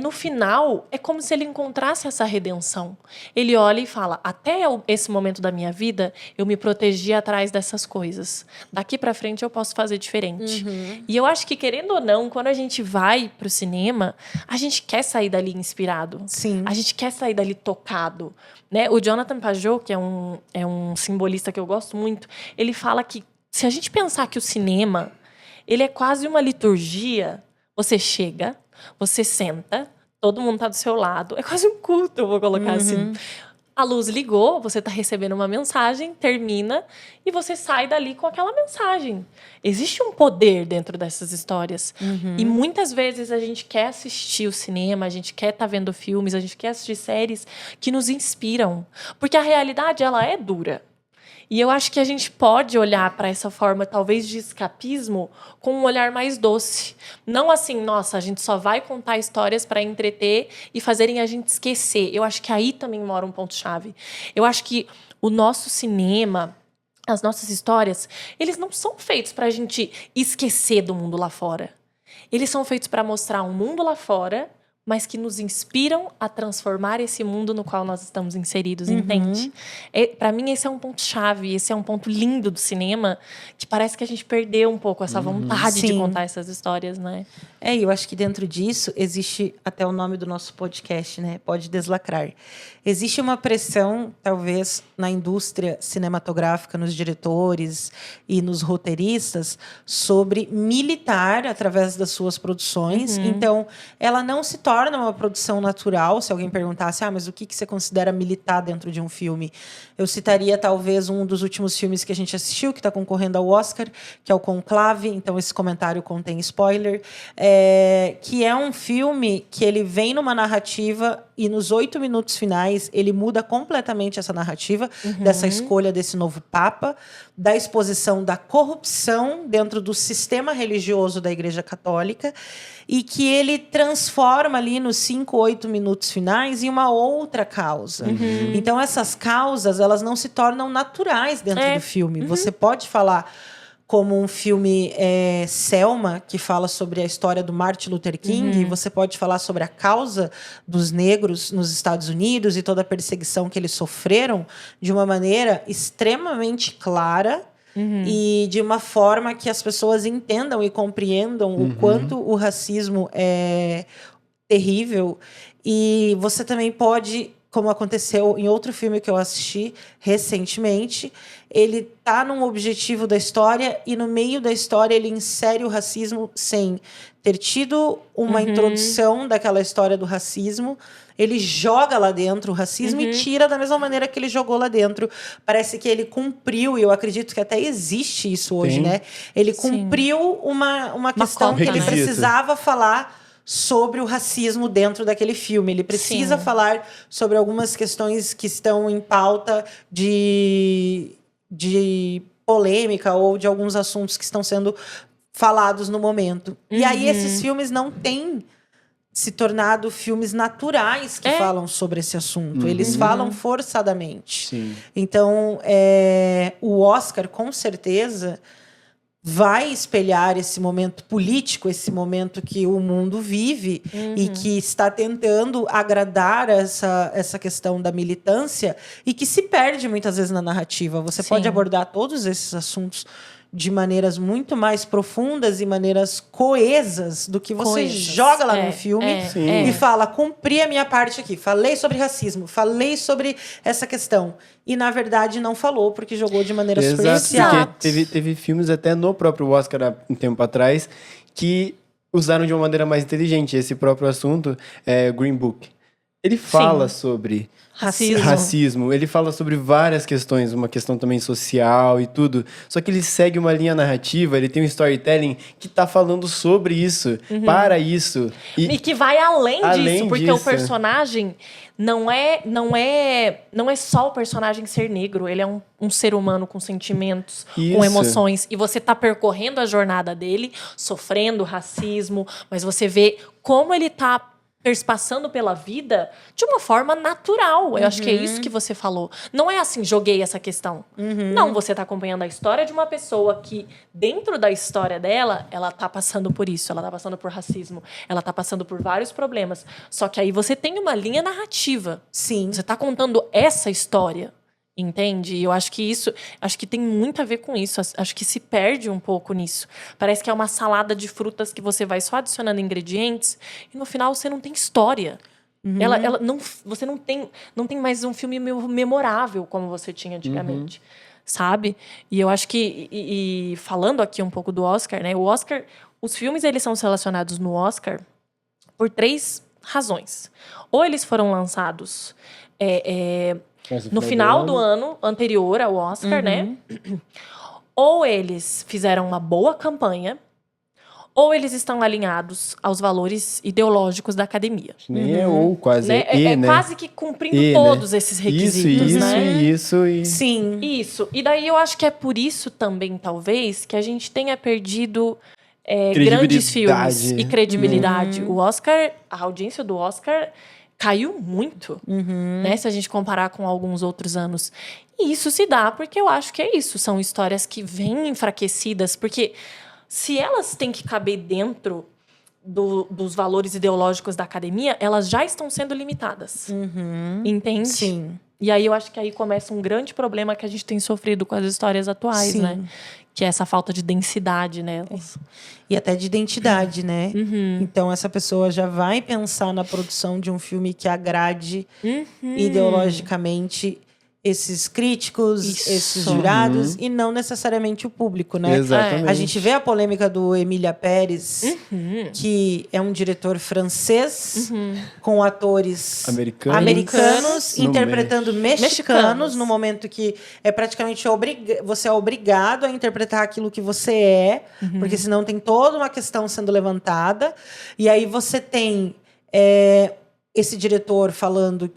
no final é como se ele encontrasse essa redenção. Ele olha e fala, até esse momento da minha vida, eu me protegi atrás dessas coisas. Daqui pra frente eu posso fazer diferente. E eu acho que, querendo ou não, quando a gente vai pro cinema, a gente quer sair dali inspirado. Sim. A gente quer sair dali tocado. Né? O Jonathan Pajot, que é um simbolista que eu gosto muito, ele fala que se a gente pensar que o cinema, ele é quase uma liturgia, você chega, você senta, todo mundo está do seu lado, é quase um culto, eu vou colocar assim. A luz ligou, você está recebendo uma mensagem, termina e você sai dali com aquela mensagem. Existe um poder dentro dessas histórias. E muitas vezes a gente quer assistir o cinema, a gente quer estar vendo filmes, a gente quer assistir séries que nos inspiram. Porque a realidade, ela é dura. E eu acho que a gente pode olhar para essa forma, talvez, de escapismo com um olhar mais doce. Não assim, nossa, a gente só vai contar histórias para entreter e fazerem a gente esquecer. Eu acho que aí também mora um ponto-chave. Eu acho que o nosso cinema, as nossas histórias, eles não são feitos para a gente esquecer do mundo lá fora. Eles são feitos para mostrar um mundo lá fora, mas que nos inspiram a transformar esse mundo no qual nós estamos inseridos, entende? Para mim, esse é um ponto-chave, esse é um ponto lindo do cinema, que parece que a gente perdeu um pouco essa vontade de contar essas histórias, né? Eu acho que dentro disso existe até o nome do nosso podcast, né? Pode Deslacrar. Existe uma pressão, talvez, na indústria cinematográfica, nos diretores e nos roteiristas, sobre militar através das suas produções. Então, ela não se torna uma produção natural. Se alguém perguntasse, mas o que você considera militar dentro de um filme? Eu citaria, talvez, um dos últimos filmes que a gente assistiu, que está concorrendo ao Oscar, que é o Conclave. Então, esse comentário contém spoiler. Que é um filme que ele vem numa narrativa e nos 8 minutos finais ele muda completamente essa narrativa dessa escolha desse novo Papa, da exposição da corrupção dentro do sistema religioso da Igreja Católica, e que ele transforma ali nos 5, 8 minutos finais em uma outra causa. Então essas causas, elas não se tornam naturais dentro do filme. Você pode falar como um filme Selma, que fala sobre a história do Martin Luther King, e você pode falar sobre a causa dos negros nos Estados Unidos e toda a perseguição que eles sofreram de uma maneira extremamente clara e de uma forma que as pessoas entendam e compreendam o quanto o racismo é terrível. E você também pode, como aconteceu em outro filme que eu assisti recentemente, ele tá num objetivo da história e no meio da história ele insere o racismo sem ter tido uma introdução daquela história do racismo. Ele joga lá dentro o racismo e tira da mesma maneira que ele jogou lá dentro. Parece que ele cumpriu, e eu acredito que até existe isso hoje, né? Ele cumpriu uma questão cota, que ele né? precisava falar sobre o racismo dentro daquele filme. Ele precisa falar sobre algumas questões que estão em pauta de polêmica ou de alguns assuntos que estão sendo falados no momento. E aí esses filmes não têm se tornado filmes naturais que falam sobre esse assunto. Eles falam forçadamente. Sim. Então, o Oscar, com certeza, vai espelhar esse momento político, esse momento que o mundo vive e que está tentando agradar essa questão da militância e que se perde muitas vezes na narrativa. Você pode abordar todos esses assuntos de maneiras muito mais profundas e maneiras coesas do que você joga lá no filme e fala, cumpri a minha parte aqui, falei sobre racismo, falei sobre essa questão. E, na verdade, não falou, porque jogou de maneira superficial. Porque teve filmes até no próprio Oscar há um tempo atrás que usaram de uma maneira mais inteligente esse próprio assunto, Green Book. Ele fala sobre racismo, ele fala sobre várias questões, uma questão também social e tudo. Só que ele segue uma linha narrativa, ele tem um storytelling que tá falando sobre isso, para isso. E que vai além disso, porque disso. o personagem não é só o personagem ser negro, ele é um ser humano com sentimentos, com emoções. E você tá percorrendo a jornada dele, sofrendo racismo, mas você vê como ele tá passando pela vida de uma forma natural. Eu acho que é isso que você falou. Não é assim, joguei essa questão. Não, você está acompanhando a história de uma pessoa que, dentro da história dela, ela está passando por isso. Ela está passando por racismo. Ela está passando por vários problemas. Só que aí você tem uma linha narrativa. Sim. Você está contando essa história. Entende? E eu acho que tem muito a ver com isso. Acho que se perde um pouco nisso. Parece que é uma salada de frutas que você vai só adicionando ingredientes e no final você não tem história. Você não tem mais um filme memorável como você tinha antigamente. Sabe? E eu acho que, e falando aqui um pouco do Oscar, né? O Oscar, os filmes eles são selecionados no Oscar por 3 razões. Ou eles foram lançados no final do ano anterior ao Oscar, né? Ou eles fizeram uma boa campanha, ou eles estão alinhados aos valores ideológicos da academia. Nem é ou quase, Né? é né? Quase que cumprindo E, todos né? esses requisitos, isso, né? Isso. Sim. Isso. E daí eu acho que é por isso também, talvez, que a gente tenha perdido Credibilidade. grandes filmes e credibilidade. O Oscar, a audiência do Oscar caiu muito, né? Se a gente comparar com alguns outros anos. E isso se dá porque eu acho que é isso. São histórias que vêm enfraquecidas, porque se elas têm que caber dentro dos valores ideológicos da academia, elas já estão sendo limitadas. Entende? Sim. E aí eu acho que aí começa um grande problema que a gente tem sofrido com as histórias atuais, Sim. né? Que é essa falta de densidade nelas. E até de identidade, né? Então, essa pessoa já vai pensar na produção de um filme que agrade ideologicamente esses críticos, Isso. esses jurados, e não necessariamente o público, né? Exatamente. A gente vê a polêmica do Emília Pérez, que é um diretor francês, com atores americanos No interpretando mexicanos, Mexicanos. no momento que é praticamente você é obrigado a interpretar aquilo que você é, porque senão tem toda uma questão sendo levantada. E aí você tem esse diretor fazendo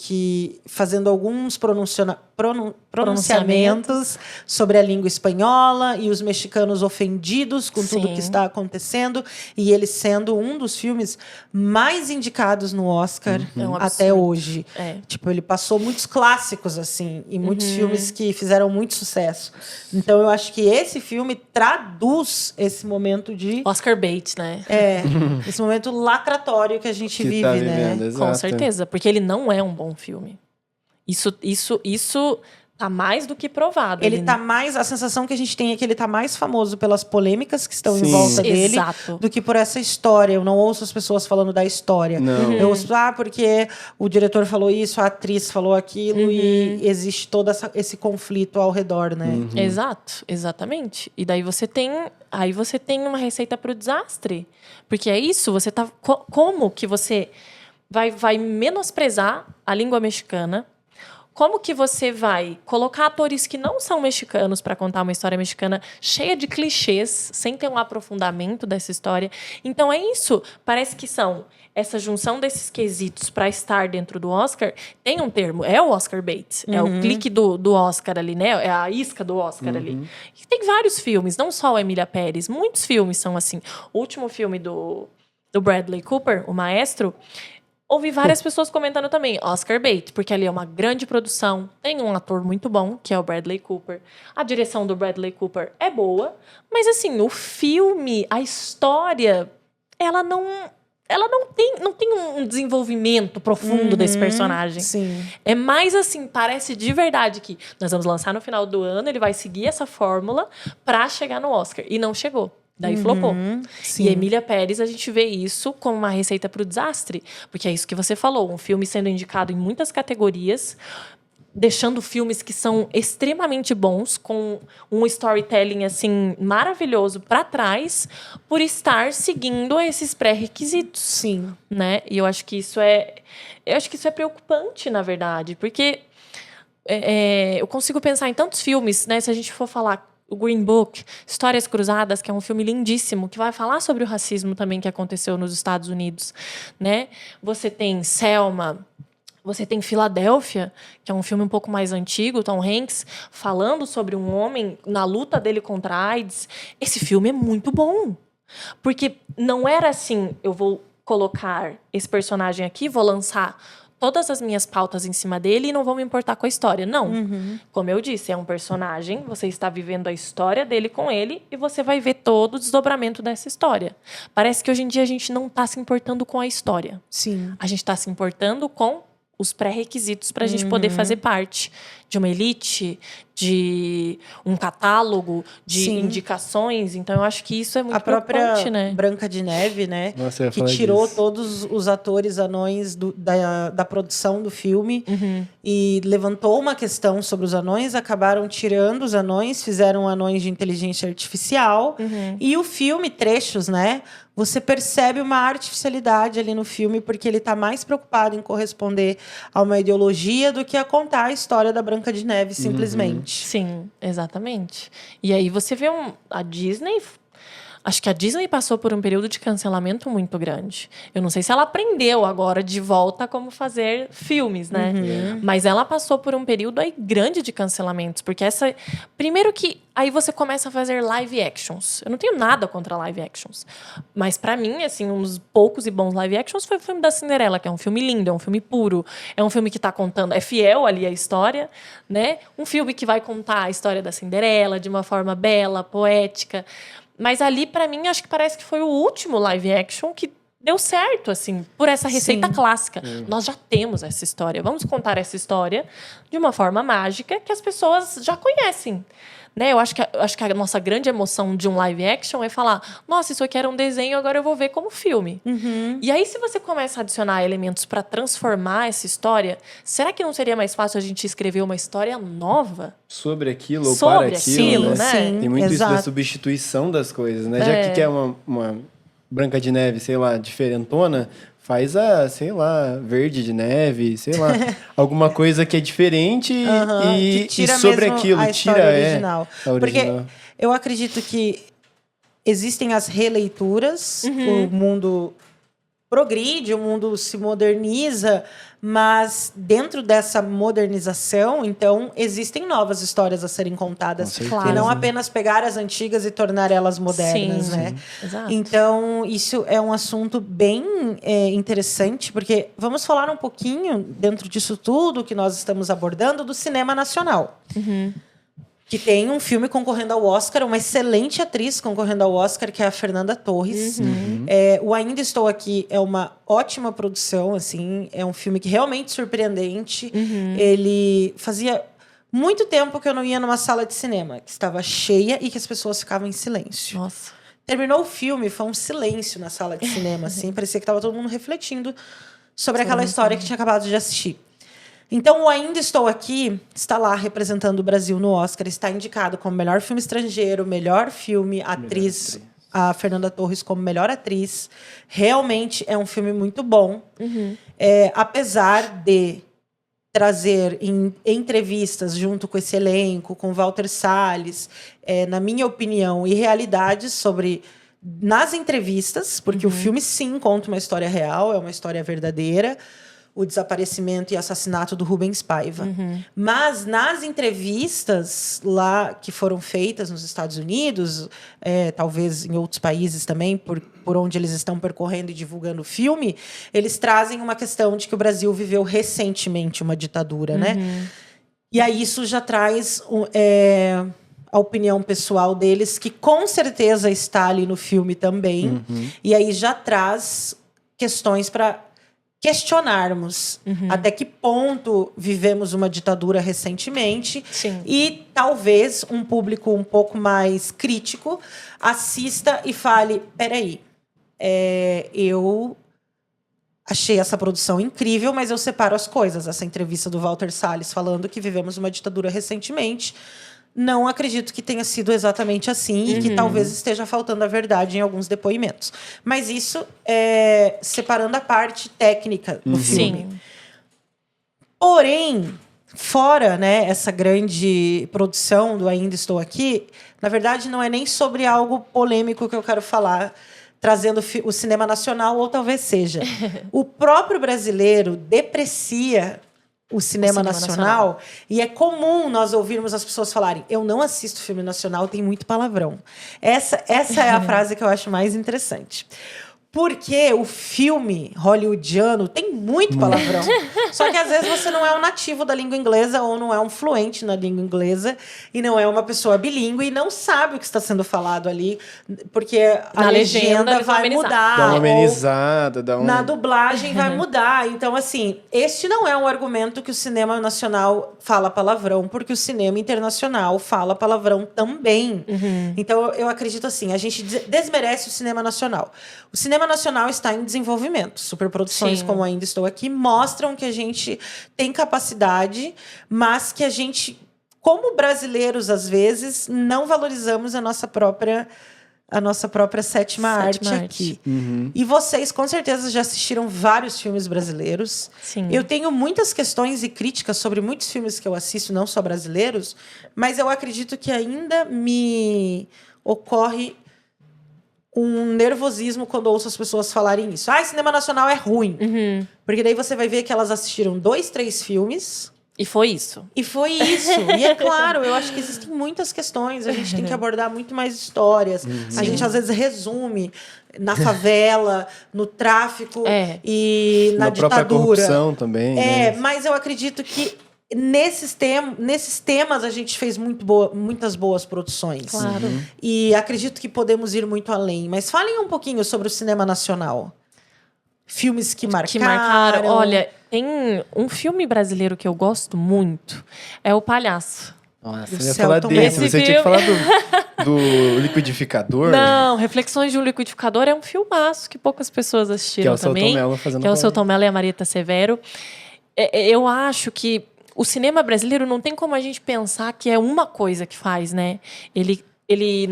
alguns pronunciamentos sobre a língua espanhola e os mexicanos ofendidos com tudo Sim. que está acontecendo, e ele sendo um dos filmes mais indicados no Oscar É um até absurdo. hoje. É. Tipo, ele passou muitos clássicos, assim, e muitos filmes que fizeram muito sucesso. Então, eu acho que esse filme traduz esse momento de... Oscar bait, né? esse momento lacratório que a gente Que vive, tá né? vivendo, Com exato. certeza. Porque ele não é um bom filme. Isso tá mais do que provado. Ele tá mais... A sensação que a gente tem é que ele tá mais famoso pelas polêmicas que estão em Sim. volta dele Exato. do que por essa história. Eu não ouço as pessoas falando da história. Não. Eu ouço, porque o diretor falou isso, a atriz falou aquilo, e existe todo esse conflito ao redor, né? Exato, exatamente. E daí você tem uma receita para o desastre. Porque é isso, você tá... Como que você vai menosprezar a língua mexicana? Como que você vai colocar atores que não são mexicanos para contar uma história mexicana cheia de clichês, sem ter um aprofundamento dessa história? Então é isso. Parece que são essa junção desses quesitos para estar dentro do Oscar. Tem um termo, é o Oscar bait. É o clique do Oscar ali, né? É a isca do Oscar ali. E tem vários filmes, não só o Emília Pérez. Muitos filmes são assim. O último filme do Bradley Cooper, O Maestro... Ouvi várias pessoas comentando também, Oscar bait, porque ali é uma grande produção, tem um ator muito bom, que é o Bradley Cooper. A direção do Bradley Cooper é boa, mas assim, o filme, a história, ela não tem um desenvolvimento profundo desse personagem. Sim. É mais assim, parece de verdade que nós vamos lançar no final do ano, ele vai seguir essa fórmula pra chegar no Oscar. E não chegou. Daí flopou. Sim. E Emília Pérez, a gente vê isso como uma receita para o desastre. Porque é isso que você falou. Um filme sendo indicado em muitas categorias, deixando filmes que são extremamente bons, com um storytelling assim maravilhoso para trás, por estar seguindo esses pré-requisitos. Sim. Né? E eu acho que isso é preocupante, na verdade. Porque eu consigo pensar em tantos filmes, né? Se a gente for falar o Green Book, Histórias Cruzadas, que é um filme lindíssimo, que vai falar sobre o racismo também que aconteceu nos Estados Unidos, né? Você tem Selma, você tem Filadélfia, que é um filme um pouco mais antigo, Tom Hanks, falando sobre um homem na luta dele contra a AIDS. Esse filme é muito bom. Porque não era assim, eu vou colocar esse personagem aqui, vou lançar todas as minhas pautas em cima dele e não vou me importar com a história. Não. Como eu disse, é um personagem, você está vivendo a história dele com ele e você vai ver todo o desdobramento dessa história. Parece que hoje em dia a gente não está se importando com a história. Sim. A gente está se importando com os pré-requisitos para a gente poder fazer parte de uma elite, de um catálogo de Sim. indicações. Então, eu acho que isso é muito A própria preocupante, né? Branca de Neve, né? Nossa, eu ia Que falar tirou disso. todos os atores anões da produção do filme e levantou uma questão sobre os anões, acabaram tirando os anões, fizeram anões de inteligência artificial. E o filme, trechos, né? Você percebe uma artificialidade ali no filme, porque ele está mais preocupado em corresponder a uma ideologia do que a contar a história da Branca de Neve, simplesmente. Sim, exatamente. E aí você vê a Disney. Acho que a Disney passou por um período de cancelamento muito grande. Eu não sei se ela aprendeu agora de volta como fazer filmes, né? Mas ela passou por um período aí grande de cancelamentos. Porque primeiro que aí você começa a fazer live actions. Eu não tenho nada contra live actions. Mas pra mim, assim, uns poucos e bons live actions foi o filme da Cinderela, que é um filme lindo, é um filme puro. É um filme que tá contando, é fiel ali à história, né? Um filme que vai contar a história da Cinderela de uma forma bela, poética. Mas ali, pra mim, acho que parece que foi o último live action que deu certo, assim, por essa receita clássica. Nós já temos essa história. Vamos contar essa história de uma forma mágica que as pessoas já conhecem. Né? Eu acho que a nossa grande emoção de um live action é falar: nossa, isso aqui era um desenho, agora eu vou ver como filme. E aí, se você começa a adicionar elementos para transformar essa história, será que não seria mais fácil a gente escrever uma história nova? Sobre aquilo ou Sobre para aquilo, aquilo, né? né? Sim, Tem muito isso exato. da substituição das coisas, né? Já que quer uma Branca de Neve, sei lá, diferentona, faz sei lá, Verde de Neve, sei lá, alguma coisa que é diferente Que e tira sobre mesmo aquilo, a história tira original. a original. Porque eu acredito que existem as releituras, o mundo progride, o mundo se moderniza, mas dentro dessa modernização, então, existem novas histórias a serem contadas. Com certeza. E não apenas pegar as antigas e tornar elas modernas, Sim, né? exato. Então, isso é um assunto bem interessante, porque vamos falar um pouquinho, dentro disso tudo que nós estamos abordando, do cinema nacional. Que tem um filme concorrendo ao Oscar, uma excelente atriz concorrendo ao Oscar, que é a Fernanda Torres. O Ainda Estou Aqui é uma ótima produção, assim, é um filme que realmente surpreendente. Ele fazia muito tempo que eu não ia numa sala de cinema, que estava cheia e que as pessoas ficavam em silêncio. Nossa. Terminou o filme, foi um silêncio na sala de cinema, assim, parecia que estava todo mundo refletindo sobre aquela história que tinha acabado de assistir. Então, o Ainda Estou Aqui está lá representando o Brasil no Oscar, está indicado como melhor filme estrangeiro, melhor filme, atriz, a Fernanda Torres como melhor atriz. Realmente é um filme muito bom. Apesar de trazer em entrevistas junto com esse elenco, com Walter Salles, na minha opinião, irrealidades sobre... Nas entrevistas, porque o filme, sim, conta uma história real, é uma história verdadeira, o desaparecimento e assassinato do Rubens Paiva. Mas nas entrevistas lá que foram feitas nos Estados Unidos, talvez em outros países também, por onde eles estão percorrendo e divulgando o filme, eles trazem uma questão de que o Brasil viveu recentemente uma ditadura, né? E aí isso já traz a opinião pessoal deles, que com certeza está ali no filme também. E aí já traz questões para questionarmos até que ponto vivemos uma ditadura recentemente. Sim. E talvez um público um pouco mais crítico assista e fale: peraí, eu achei essa produção incrível, mas eu separo as coisas. Essa entrevista do Walter Salles falando que vivemos uma ditadura recentemente, não acredito que tenha sido exatamente assim e que talvez esteja faltando a verdade em alguns depoimentos. Mas isso separando a parte técnica do filme. Sim. Porém, fora, né, essa grande produção do Ainda Estou Aqui, na verdade não é nem sobre algo polêmico que eu quero falar, trazendo o cinema nacional, ou talvez seja. O próprio brasileiro deprecia o cinema nacional, e é comum nós ouvirmos as pessoas falarem: eu não assisto filme nacional, tem muito palavrão. Essa é a frase que eu acho mais interessante. Porque o filme hollywoodiano tem muito palavrão. Só que às vezes você não é um nativo da língua inglesa ou não é um fluente na língua inglesa e não é uma pessoa bilíngue e não sabe o que está sendo falado ali, porque a Na legenda eles vão vai amenizar. mudar. Dá uma ou amenizada, dá um... na dublagem vai mudar. Então, assim, este não é um argumento que o cinema nacional fala palavrão, porque o cinema internacional fala palavrão também. Então, eu acredito assim, a gente desmerece o cinema nacional. O cinema nacional está em desenvolvimento. Superproduções Sim. como Ainda Estou Aqui mostram que a gente tem capacidade, mas que a gente, como brasileiros, às vezes, não valorizamos a nossa própria sétima arte aqui. E vocês, com certeza, já assistiram vários filmes brasileiros. Sim. Eu tenho muitas questões e críticas sobre muitos filmes que eu assisto, não só brasileiros, mas eu acredito que ainda me ocorre um nervosismo quando ouço as pessoas falarem isso. Cinema nacional é ruim. Porque daí você vai ver que elas assistiram 2, 3 filmes... E foi isso. E foi isso. E é claro, eu acho que existem muitas questões. A gente tem que abordar muito mais histórias. A gente, às vezes, resume na favela, no tráfico e na própria ditadura. corrupção também. Né? Mas eu acredito que nesses temas a gente fez muitas boas produções. Claro. E acredito que podemos ir muito além. Mas falem um pouquinho sobre o cinema nacional. Filmes que marcaram. Olha, tem um filme brasileiro que eu gosto muito. É O Palhaço. Nossa, Do você ia falar Celton desse. Mello. Você tinha que falar do liquidificador. Não, Reflexões de um Liquidificador é um filmaço que poucas pessoas assistiram Que é o Celton também. Mello fazendo Que é o papel. Celton Mello e a Marieta Severo. Eu acho que o cinema brasileiro não tem como a gente pensar que é uma coisa que faz, né? Ele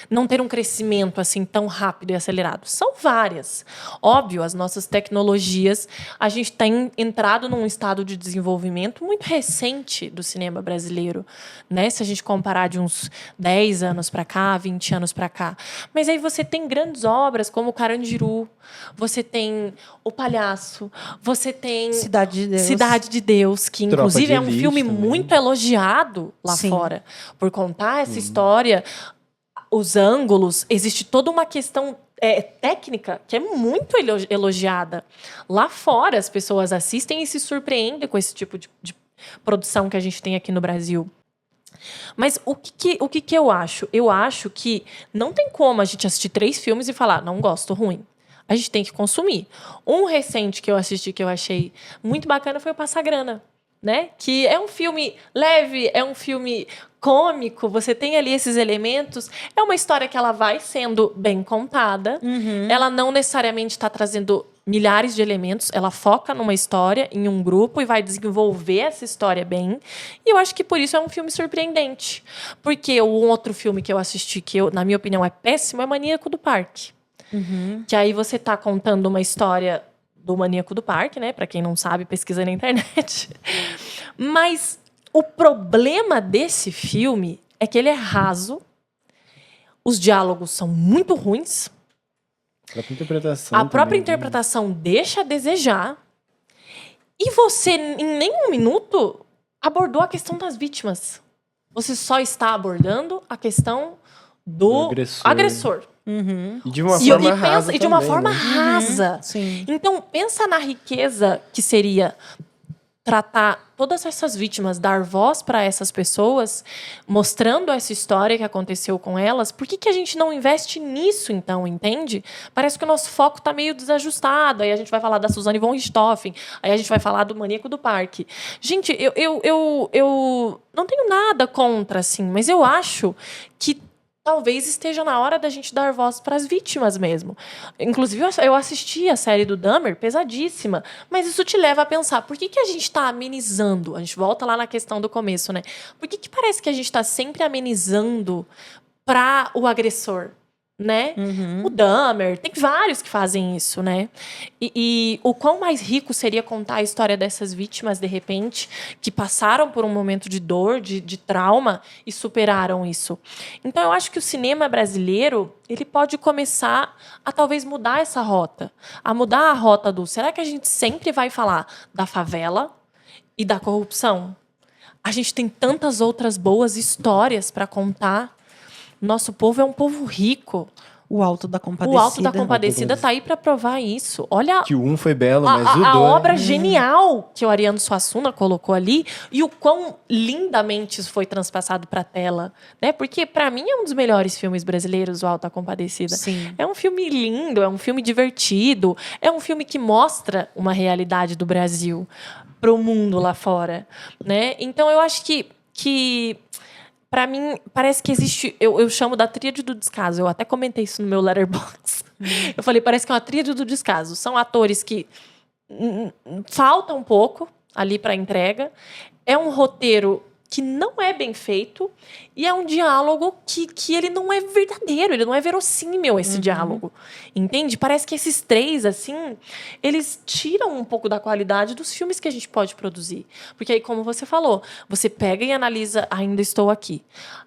não ter um crescimento assim tão rápido e acelerado. São várias. Óbvio, as nossas tecnologias, a gente tem entrado num estado de desenvolvimento muito recente do cinema brasileiro, né? Se a gente comparar de uns 10 anos para cá, 20 anos para cá. Mas aí você tem grandes obras como o Carandiru, você tem O Palhaço, você tem Cidade de Deus. que Tropa inclusive de é um Elite filme também. muito elogiado lá Sim. fora por contar essa história. Os ângulos, existe toda uma questão técnica que é muito elogiada. Lá fora, as pessoas assistem e se surpreendem com esse tipo de produção que a gente tem aqui no Brasil. Mas o que eu acho? Eu acho que não tem como a gente assistir 3 filmes e falar, não gosto, ruim. A gente tem que consumir. Um recente que eu assisti que eu achei muito bacana foi o Passagrana, né? Que é um filme leve, é um filme cômico, você tem ali esses elementos. É uma história que ela vai sendo bem contada. Ela não necessariamente está trazendo milhares de elementos. Ela foca numa história, em um grupo, e vai desenvolver essa história bem. E eu acho que por isso é um filme surpreendente. Porque o outro filme que eu assisti, que na minha opinião é péssimo, é Maníaco do Parque. Que aí você está contando uma história do Maníaco do Parque, né? Para quem não sabe, pesquisa na internet. Mas o problema desse filme é que ele é raso, os diálogos são muito ruins, A própria interpretação. a própria também, interpretação deixa a desejar, e você, em nenhum minuto, abordou a questão das vítimas. Você só está abordando a questão do agressor. E de uma forma rasa E de uma também, forma né? rasa. Sim. Então, pensa na riqueza que seria tratar todas essas vítimas, dar voz para essas pessoas, mostrando essa história que aconteceu com elas. Por que a gente não investe nisso, então, entende? Parece que o nosso foco está meio desajustado. Aí a gente vai falar da Suzane von Richthofen, aí a gente vai falar do Maníaco do Parque. Gente, eu não tenho nada contra, assim, mas eu acho que talvez esteja na hora da gente dar voz para as vítimas mesmo. Inclusive, eu assisti a série do Dahmer, pesadíssima, mas isso te leva a pensar, por que a gente está amenizando? A gente volta lá na questão do começo, né? Por que parece que a gente está sempre amenizando para o agressor? Né? O Dahmer, tem vários que fazem isso, né? E o quão mais rico seria contar a história dessas vítimas, de repente, que passaram por um momento de dor, de trauma e superaram isso. Então, eu acho que o cinema brasileiro, ele pode começar a talvez mudar essa rota. A mudar a rota do, será que a gente sempre vai falar da favela e da corrupção? A gente tem tantas outras boas histórias para contar. Nosso povo é um povo rico. O Alto da Compadecida. O Alto da Compadecida tá aí pra provar isso. Olha Que o 1 foi belo, mas o 2... a obra genial que o Ariano Suassuna colocou ali e o quão lindamente isso foi transpassado pra tela, né? Porque pra mim é um dos melhores filmes brasileiros, o Alto da Compadecida. Sim. É um filme lindo, é um filme divertido, é um filme que mostra uma realidade do Brasil pro mundo lá fora, né? Então eu acho que pra mim, parece que existe... Eu chamo da tríade do descaso. Eu até comentei isso no meu Letterboxd. Eu falei, parece que é uma tríade do descaso. São atores que falta um pouco ali pra entrega. É um roteiro que não é bem feito. E é um diálogo que ele não é verdadeiro. Ele não é verossímil, esse diálogo. Entende? Parece que esses três, assim, eles tiram um pouco da qualidade dos filmes que a gente pode produzir. Porque aí, como você falou, você pega e analisa Ainda Estou Aqui.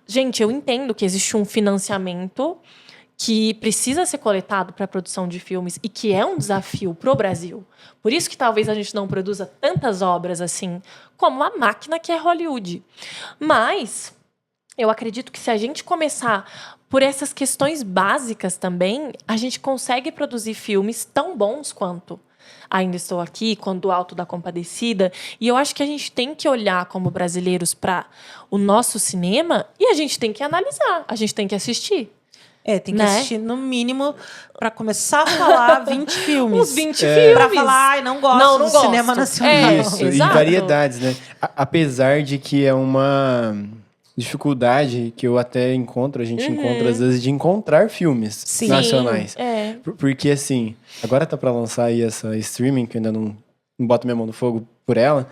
Gente, eu entendo que existe um financiamento que precisa ser coletado para a produção de filmes e que é um desafio para o Brasil. Por isso que talvez a gente não produza tantas obras assim, como a máquina que é Hollywood. Mas eu acredito que se a gente começar por essas questões básicas também, a gente consegue produzir filmes tão bons quanto Ainda Estou Aqui, quanto o Alto da Compadecida. E eu acho que a gente tem que olhar como brasileiros para o nosso cinema e a gente tem que analisar, a gente tem que assistir. Tem que Né? assistir, no mínimo, pra começar a falar 20 filmes. Uns 20 filmes. Pra falar, ai, não gosto Não do gosto. cinema nacional. Isso, e Exato. variedades, né? Apesar de que é uma dificuldade que eu até encontro, a gente encontra às vezes, de encontrar filmes Sim. nacionais. É. Porque, assim, agora tá pra lançar aí essa streaming, que eu ainda não boto minha mão no fogo por ela,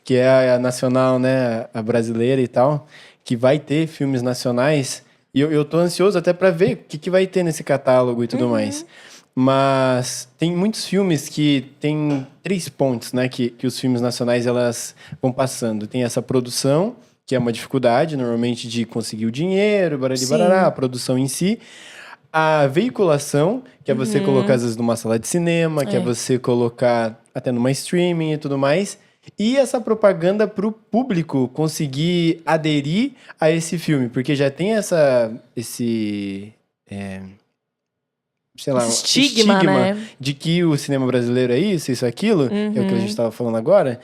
que é a nacional, né, a brasileira e tal, que vai ter filmes nacionais. E eu tô ansioso até pra ver o que vai ter nesse catálogo e tudo mais. Mas tem muitos filmes que tem 3 pontos, né? Que os filmes nacionais elas vão passando. Tem essa produção, que é uma dificuldade, normalmente, de conseguir o dinheiro, barari, barará, a produção em si. A veiculação, que é você colocar, às vezes, numa sala de cinema, que é você colocar até numa streaming e tudo mais. E essa propaganda para o público conseguir aderir a esse filme, porque já tem esse sei lá, Esse estigma, né? de que o cinema brasileiro é isso, aquilo, que é o que a gente estava falando agora.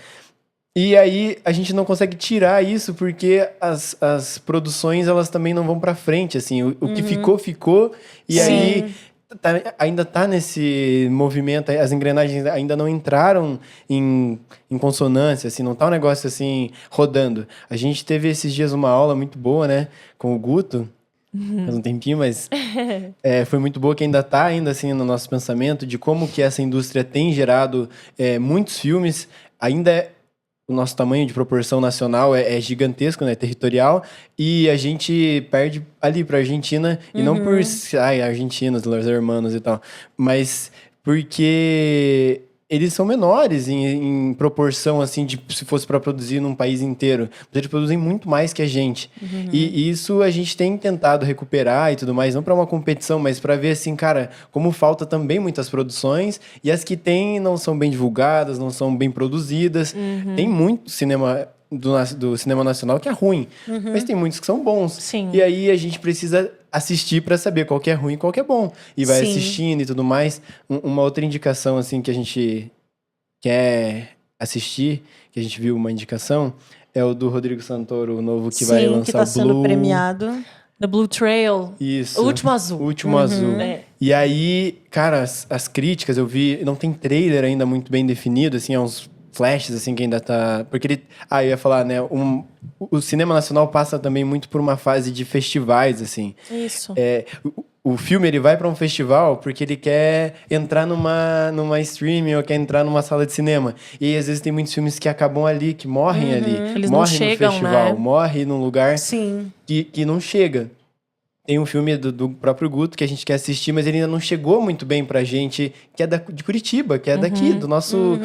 E aí a gente não consegue tirar isso porque as produções elas também não vão para frente, assim, o que ficou e Sim. aí ainda tá nesse movimento, as engrenagens ainda não entraram em consonância, assim, não tá um negócio assim rodando. A gente teve esses dias uma aula muito boa, né, com o Guto, faz um tempinho, mas foi muito boa, que ainda tá ainda assim no nosso pensamento de como que essa indústria tem gerado muitos filmes, ainda o nosso tamanho de proporção nacional é gigantesco, né? Territorial. E a gente perde ali pra Argentina. E não por... Ai, argentinos, los hermanos e tal. Mas porque eles são menores em proporção, assim, de se fosse para produzir num país inteiro. Mas eles produzem muito mais que a gente. E isso a gente tem tentado recuperar e tudo mais, não para uma competição, mas para ver, assim, cara, como falta também muitas produções, e as que tem não são bem divulgadas, não são bem produzidas. Tem muito cinema do cinema nacional que é ruim, mas tem muitos que são bons. Sim. E aí a gente precisa assistir para saber qual que é ruim e qual que é bom. E vai Sim. assistindo e tudo mais. Uma outra indicação, assim, que a gente quer assistir, que a gente viu uma indicação, é o do Rodrigo Santoro, o novo que vai lançar que tá o sendo Blue. premiado. The Blue Trail. Isso. O Último Azul. O Último Azul. É. E aí, cara, as críticas eu vi, não tem trailer ainda muito bem definido, assim, é uns flashes, assim, que ainda tá... Porque ele... eu ia falar, né, o cinema nacional passa também muito por uma fase de festivais, assim. Isso. O filme, ele vai para um festival porque ele quer entrar numa streaming ou quer entrar numa sala de cinema. E aí, às vezes, tem muitos filmes que acabam ali, que morrem ali. Eles não morrem chegam, no festival, né? morre num lugar Sim. que não chega. Tem um filme do próprio Guto que a gente quer assistir, mas ele ainda não chegou muito bem pra gente, que é de Curitiba, que é daqui, do nosso...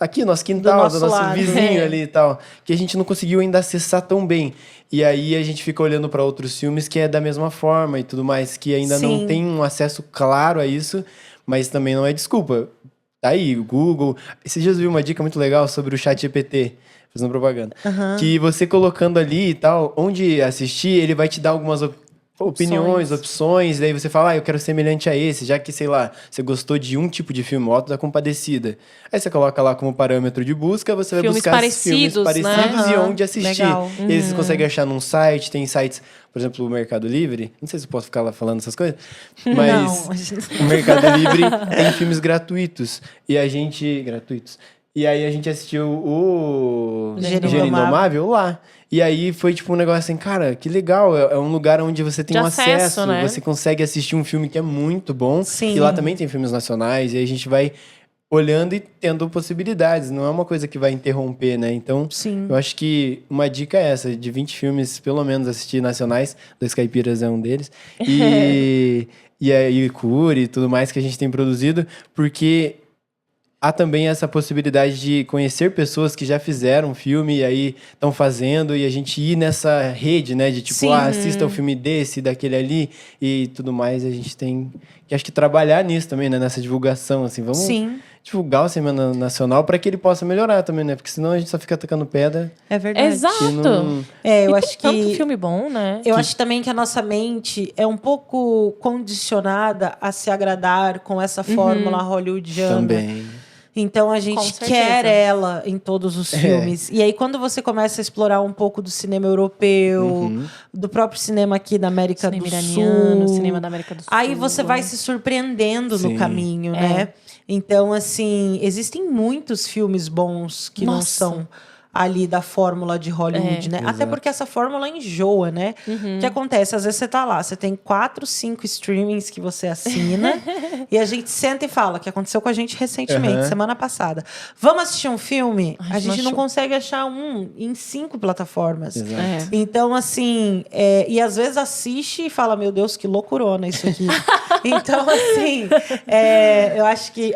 Aqui, nosso quintal, do nosso lado. vizinho ali e tal. Que a gente não conseguiu ainda acessar tão bem. E aí a gente fica olhando pra outros filmes que é da mesma forma e tudo mais, que ainda não Sim. tem um acesso claro a isso, mas também não é desculpa. Tá aí, o Google... Esses dias eu vi uma dica muito legal sobre o ChatGPT, fazendo propaganda. Que você colocando ali e tal, onde assistir, ele vai te dar algumas opiniões, opções, daí você fala, eu quero semelhante a esse, já que, sei lá, você gostou de um tipo de filme, o Auto da Compadecida. Aí você coloca lá como parâmetro de busca, você vai Filmes buscar parecidos, filmes né? parecidos e onde assistir. Legal. E aí você consegue achar num site, tem sites, por exemplo, o Mercado Livre, não sei se eu posso ficar lá falando essas coisas, mas Não, a gente- o Mercado Livre tem filmes gratuitos. E a gente... Gratuitos. E aí a gente assistiu o Gênio Gênio Indomável. Indomável lá. E aí foi tipo um negócio assim, cara, que legal. É um lugar onde você tem De um acesso, né? você consegue assistir um filme que é muito bom. Sim. E lá também tem filmes nacionais. E aí a gente vai olhando e tendo possibilidades. Não é uma coisa que vai interromper, né? Então, Sim. eu acho que uma dica é essa, de 20 filmes, pelo menos, assistir nacionais. Dois Caipiras é um deles. E aí Cure e tudo mais que a gente tem produzido. Porque há também essa possibilidade de conhecer pessoas que já fizeram filme e aí estão fazendo e a gente ir nessa rede, né? De tipo, Sim. assista o filme desse, daquele ali e tudo mais. A gente tem que, acho que, trabalhar nisso também, né? Nessa divulgação, assim. Vamos Sim, divulgar o cinema nacional para que ele possa melhorar também, né? Porque senão a gente só fica tacando pedra é verdade. Exato. e não... Eu E acho tem tanto que filme bom, né? eu acho também que a nossa mente é um pouco condicionada a se agradar com essa fórmula hollywoodiana. Também. Então a Com gente certeza. quer ela em todos os filmes. E aí, quando você começa a explorar um pouco do cinema europeu, do próprio cinema aqui da América Cinema do iraniano, Sul, cinema da América do Sul. aí você vai se surpreendendo no Sim. caminho, né? Então, assim, existem muitos filmes bons que não Nossa. são ali da fórmula de Hollywood, né? Até exato. porque essa fórmula enjoa, né? O que acontece? Às vezes você tá lá, você tem 4, 5 streamings que você assina e a gente senta e fala, que aconteceu com a gente recentemente, semana passada. Vamos assistir um filme? A gente não achou. consegue achar um em 5 plataformas. Exato. É. Então, assim, e às vezes assiste e fala, meu Deus, que loucurona isso aqui. Então, assim, eu acho que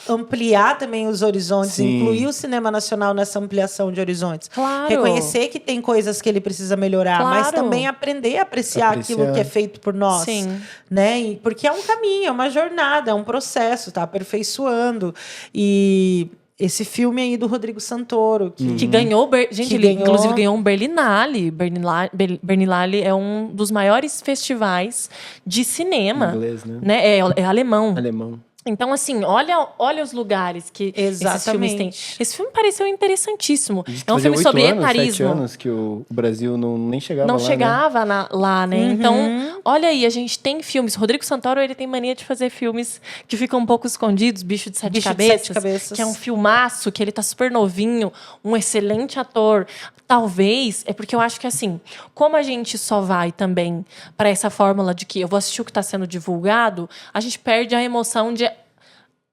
ampliar também os horizontes, Sim. incluir o cinema nacional nessa ampliação de horizontes. Claro. Reconhecer que tem coisas que ele precisa melhorar, mas Claro. também aprender a apreciar aquilo que é feito por nós. Sim. Né? Porque é um caminho, é uma jornada, é um processo, tá aperfeiçoando. E esse filme aí do Rodrigo Santoro, Que ganhou, gente, Que ele ganhou- inclusive ganhou um Berlinale. Berlinale é um dos maiores festivais de cinema. Inglês, né? É alemão. Alemão. Então, assim, olha os lugares que esses filmes têm. Exatamente. Esse filme pareceu interessantíssimo. A gente É um fazia filme 8 sobre anos, 7 etarismo. anos que o Brasil nem chegava Não lá, né? chegava lá, né? Então, olha aí, a gente tem filmes. Rodrigo Santoro, ele tem mania de fazer filmes que ficam um pouco escondidos. Bicho de Sete Bicho de Cabeças. Sete Cabeças. Que é um filmaço, que ele tá super novinho, um excelente ator. Talvez, é porque eu acho que assim, como a gente só vai também para essa fórmula de que eu vou assistir o que está sendo divulgado, a gente perde a emoção de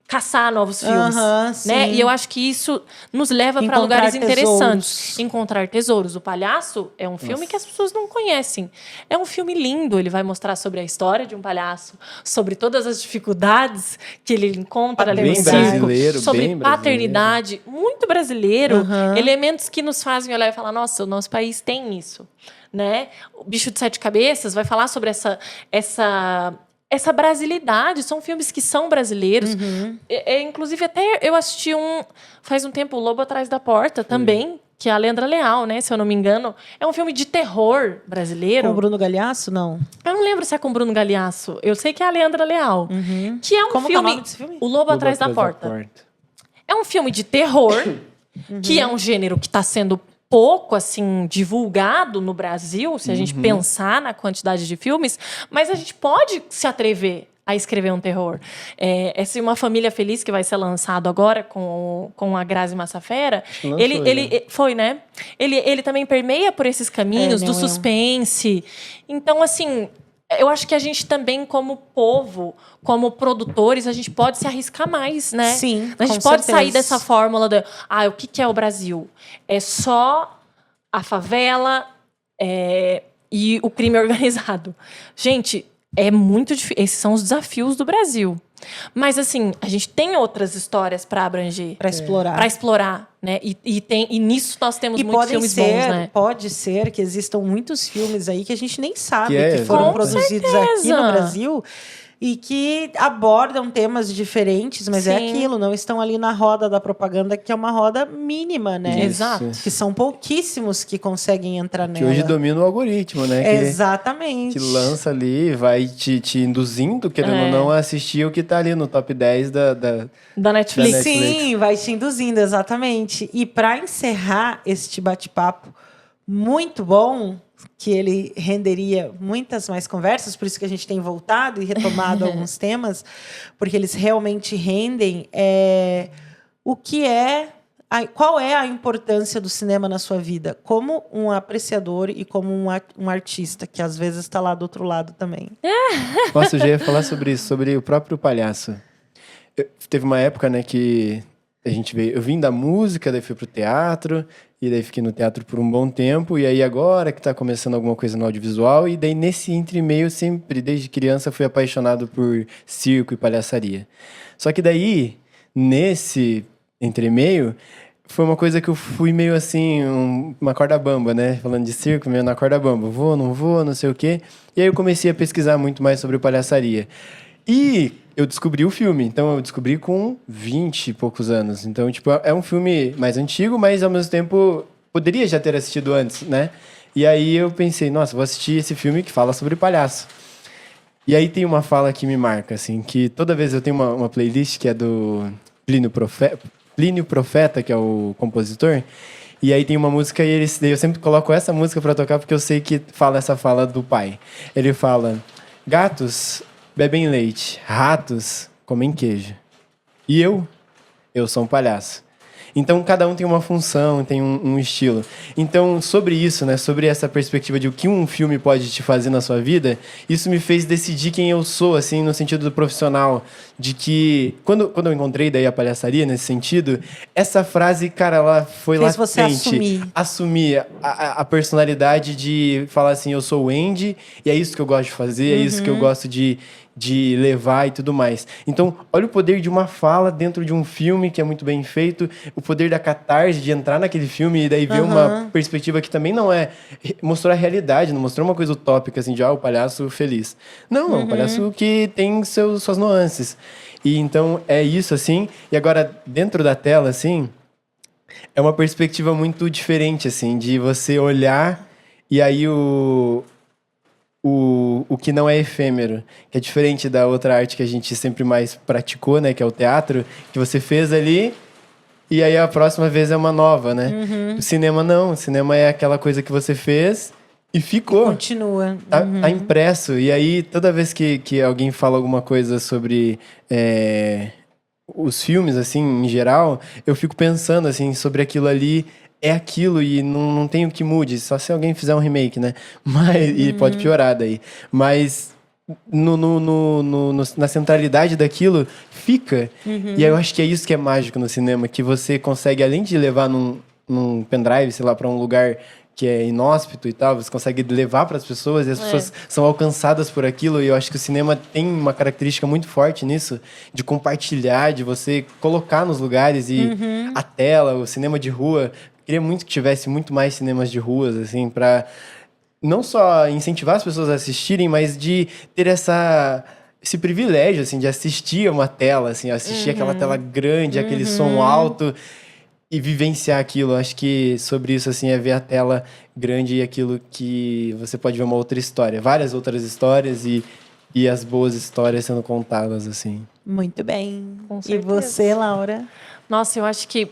caçar novos filmes, Aham, né? sim. E eu acho que isso nos leva para Encontrar lugares tesouros. interessantes. Encontrar tesouros. O Palhaço é um filme que as pessoas não conhecem. É um filme lindo. Ele vai mostrar sobre a história de um palhaço, sobre todas as dificuldades que ele encontra ali no Bem circo, brasileiro, sobre bem brasileiro. paternidade, muito brasileiro. Elementos que nos fazem olhar e falar: nossa, o nosso país tem isso, né? O Bicho de Sete Cabeças vai falar sobre essa brasilidade. São filmes que são brasileiros. Inclusive, até eu assisti faz um tempo, O Lobo Atrás da Porta, também, que é a Leandra Leal, né? Se eu não me engano. É um filme de terror brasileiro. Com o Bruno Galhaço, não? Eu não lembro se é com Bruno Galhaço. Eu sei que é a Leandra Leal. Que é um Como que é o filme... nome desse filme? O Lobo Atrás da Porta. É um filme de terror, que é um gênero que está sendo pouco assim divulgado no Brasil, se a gente pensar na quantidade de filmes, mas a gente pode se atrever a escrever um terror. Essa é Uma Família Feliz, que vai ser lançado agora com a Grazi Massafera. Lançou, Ele foi, né? Ele também permeia por esses caminhos do suspense. Então, assim, eu acho que a gente também, como povo, como produtores, a gente pode se arriscar mais, né? Sim, A gente com pode certeza. sair dessa fórmula de, o que é o Brasil? É só a favela e o crime organizado. Gente, é muito difícil. Esses são os desafios do Brasil. Mas, assim, a gente tem outras histórias para abranger. Para explorar. Para explorar, né? E nisso nós temos muitos filmes bons, né? Pode ser que existam muitos filmes aí que a gente nem sabe Que que foram Com produzidos aqui no certeza. Brasil. e que abordam temas diferentes, mas é Sim. aquilo, não estão ali na roda da propaganda, que é uma roda mínima, né? Isso. Exato. Que são pouquíssimos que conseguem entrar Que nela. hoje domina o algoritmo, né? Exatamente. Que lança ali, vai te induzindo, querendo ou não, a assistir o que tá ali no top 10 Da Netflix. Da Netflix. Sim, vai te induzindo, exatamente. E para encerrar este bate-papo muito bom, que ele renderia muitas mais conversas, por isso que a gente tem voltado e retomado alguns temas, porque eles realmente rendem. Qual é a importância do cinema na sua vida? Como um apreciador e como um artista, que às vezes está lá do outro lado também. Nossa, eu já ia falar sobre isso, sobre o próprio palhaço. Teve uma época, né, que eu vim da música, daí fui pro teatro, e daí fiquei no teatro por um bom tempo, e aí agora que tá começando alguma coisa no audiovisual, e daí nesse entre-meio, sempre, desde criança, fui apaixonado por circo e palhaçaria. Só que daí, nesse entre-meio, foi uma coisa que eu fui meio assim, uma corda bamba, né? Falando de circo, meio na corda bamba. Vou, não sei o quê. E aí eu comecei a pesquisar muito mais sobre palhaçaria. E eu descobri o filme, então eu descobri com 20 e poucos anos. Então, tipo, é um filme mais antigo, mas ao mesmo tempo poderia já ter assistido antes, né? E aí eu pensei, nossa, vou assistir esse filme que fala sobre palhaço. E aí tem uma fala que me marca, assim, que toda vez eu tenho uma playlist que é do Plínio Profeta, que é o compositor, e aí tem uma música e eu sempre coloco essa música pra tocar porque eu sei que fala essa fala do pai. Ele fala: gatos bebem leite, ratos comem queijo. E eu sou um palhaço. Então, cada um tem uma função, tem um estilo. Então, sobre isso, né, sobre essa perspectiva de o que um filme pode te fazer na sua vida, isso me fez decidir quem eu sou, assim, no sentido do profissional. De que, quando eu encontrei daí a palhaçaria, nesse sentido, essa frase, cara, ela foi Fez latente. você Assumir a personalidade de falar assim, eu sou o Andy, e é isso que eu gosto de fazer, é isso que eu gosto de levar e tudo mais. Então, olha o poder de uma fala dentro de um filme que é muito bem feito, o poder da catarse de entrar naquele filme e daí ver uma perspectiva que também não é... Mostrou a realidade, não mostrou uma coisa utópica, assim, de, o palhaço feliz. Não, é um palhaço que tem suas nuances. E então, é isso, assim. E agora, dentro da tela, assim, é uma perspectiva muito diferente, assim, de você olhar e aí o que não é efêmero, que é diferente da outra arte que a gente sempre mais praticou, né, que é o teatro, que você fez ali e aí a próxima vez é uma nova, né? O cinema não, o cinema é aquela coisa que você fez e ficou. Continua. Tá impresso. E aí, toda vez que alguém fala alguma coisa sobre os filmes, assim, em geral, eu fico pensando, assim, sobre aquilo ali. É aquilo e não tem o que mude, só se alguém fizer um remake, né? E pode piorar daí. Mas na centralidade daquilo fica. E aí eu acho que é isso que é mágico no cinema, que você consegue, além de levar num pendrive, sei lá, para um lugar que é inóspito e tal, você consegue levar para as pessoas e as pessoas são alcançadas por aquilo. E eu acho que o cinema tem uma característica muito forte nisso, de compartilhar, de você colocar nos lugares e a tela, o cinema de rua. Queria muito que tivesse muito mais cinemas de ruas, assim, para não só incentivar as pessoas a assistirem, mas de ter esse privilégio, assim, de assistir a uma tela, assim, assistir aquela tela grande, aquele som alto e vivenciar aquilo. Acho que sobre isso, assim, é ver a tela grande e aquilo que você pode ver uma outra história, várias outras histórias e as boas histórias sendo contadas, assim. Muito bem. Com E certeza. você, Laura? Nossa, eu acho que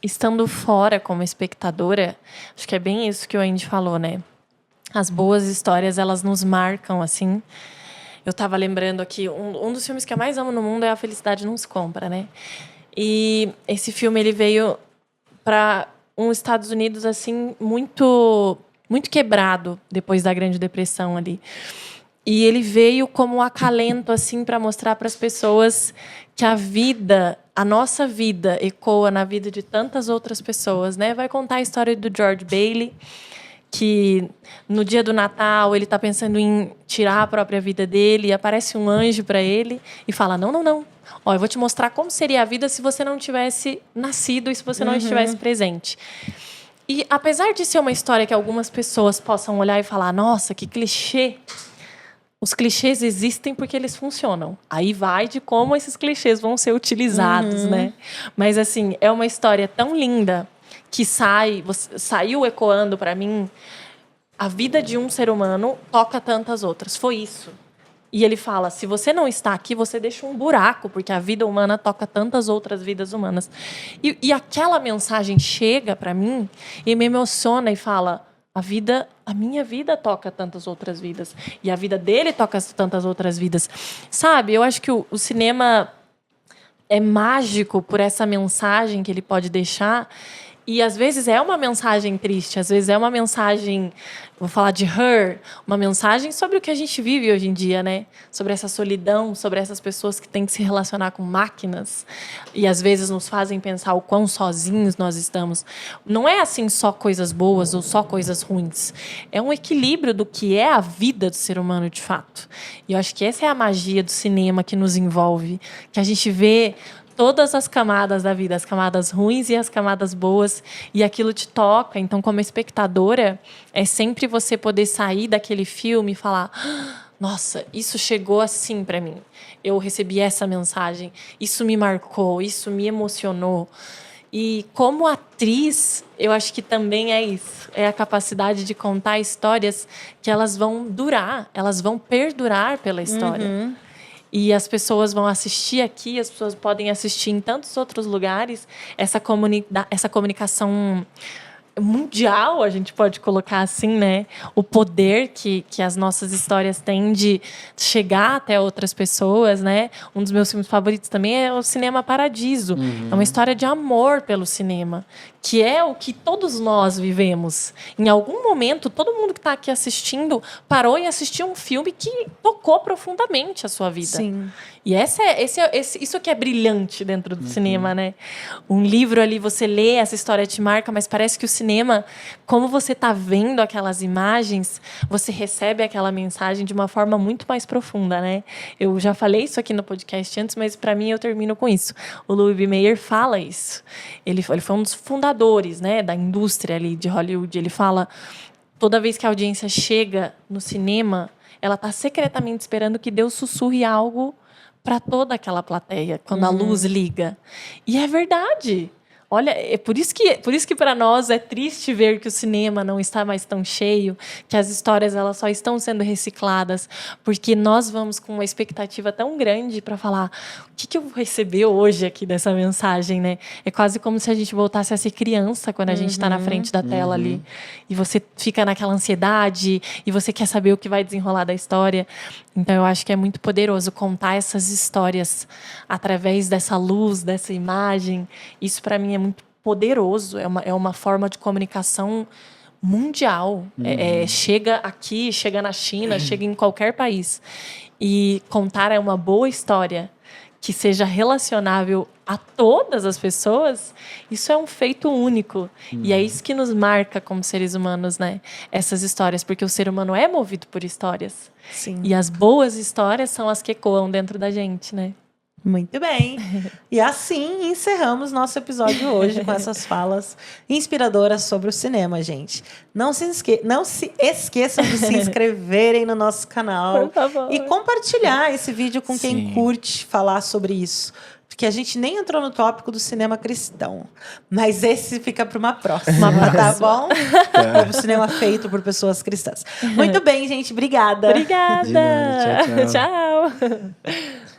estando fora como espectadora, acho que é bem isso que o Andy falou, né? As boas histórias, elas nos marcam, assim. Eu tava lembrando aqui, um dos filmes que eu mais amo no mundo é A Felicidade Não Se Compra, né? E esse filme, ele veio para Estados Unidos, assim, muito, muito quebrado depois da Grande Depressão ali. E ele veio como um acalento, assim, para mostrar para as pessoas que a nossa vida ecoa na vida de tantas outras pessoas, né? Vai contar a história do George Bailey, que no dia do Natal ele está pensando em tirar a própria vida dele e aparece um anjo para ele e fala: não. Ó, eu vou te mostrar como seria a vida se você não tivesse nascido e se você não estivesse presente. E apesar de ser uma história que algumas pessoas possam olhar e falar: nossa, que clichê, os clichês existem porque eles funcionam. Aí vai de como esses clichês vão ser utilizados, né? Mas, assim, é uma história tão linda que saiu ecoando para mim. A vida de um ser humano toca tantas outras. Foi isso. E ele fala, se você não está aqui, você deixa um buraco, porque a vida humana toca tantas outras vidas humanas. E aquela mensagem chega para mim e me emociona e fala... A minha vida toca tantas outras vidas. E a vida dele toca tantas outras vidas. Sabe, eu acho que o cinema é mágico por essa mensagem que ele pode deixar. E, às vezes, é uma mensagem triste. Às vezes, é uma mensagem... Vou falar de Her. Uma mensagem sobre o que a gente vive hoje em dia, né? Sobre essa solidão, sobre essas pessoas que têm que se relacionar com máquinas. E, às vezes, nos fazem pensar o quão sozinhos nós estamos. Não é, assim, só coisas boas ou só coisas ruins. É um equilíbrio do que é a vida do ser humano, de fato. E eu acho que essa é a magia do cinema que nos envolve. Que a gente vê... todas as camadas da vida, as camadas ruins e as camadas boas, e aquilo te toca. Então, como espectadora, é sempre você poder sair daquele filme e falar: nossa, isso chegou assim para mim. Eu recebi essa mensagem, isso me marcou, isso me emocionou. E como atriz, eu acho que também é isso. É a capacidade de contar histórias que elas vão durar, elas vão perdurar pela história. E as pessoas vão assistir aqui, as pessoas podem assistir em tantos outros lugares. Essa comunicação mundial, a gente pode colocar assim, né? O poder que as nossas histórias têm de chegar até outras pessoas, né? Um dos meus filmes favoritos também é o Cinema Paradiso. É uma história de amor pelo cinema, que é o que todos nós vivemos. Em algum momento, todo mundo que está aqui assistindo parou e assistiu um filme que tocou profundamente a sua vida. Sim. E isso que é brilhante dentro do cinema, né? Um livro ali, você lê, essa história te marca, mas parece que o cinema, como você está vendo aquelas imagens, você recebe aquela mensagem de uma forma muito mais profunda, né? Eu já falei isso aqui no podcast antes, mas para mim eu termino com isso. O Louis B. Mayer fala isso. Ele foi um dos fundadores, né, da indústria ali de Hollywood. Ele fala, toda vez que a audiência chega no cinema, ela está secretamente esperando que Deus sussurre algo para toda aquela plateia, quando a luz liga. E é verdade. Olha, é por isso que para nós é triste ver que o cinema não está mais tão cheio, que as histórias elas só estão sendo recicladas, porque nós vamos com uma expectativa tão grande para falar o que eu vou receber hoje aqui dessa mensagem, né? É quase como se a gente voltasse a ser criança quando a gente está na frente da tela ali. E você fica naquela ansiedade e você quer saber o que vai desenrolar da história. Então, eu acho que é muito poderoso contar essas histórias através dessa luz, dessa imagem. Isso, para mim, é muito poderoso. É uma forma de comunicação mundial. Chega aqui, chega na China, chega em qualquer país. E contar é uma boa história que seja relacionável a todas as pessoas, isso é um feito único. E é isso que nos marca como seres humanos, né? Essas histórias, porque o ser humano é movido por histórias. Sim. E as boas histórias são as que ecoam dentro da gente, né? Muito bem. E assim encerramos nosso episódio hoje com essas falas inspiradoras sobre o cinema, gente. Não se esqueçam de se inscreverem no nosso canal Por favor. e compartilhar esse vídeo com quem Sim. curte falar sobre isso. Porque a gente nem entrou no tópico do cinema cristão. Mas esse fica para uma próxima, tá bom? O cinema feito por pessoas cristãs. Muito bem, gente. Obrigada. Obrigada. De nada. Tchau, tchau. Tchau.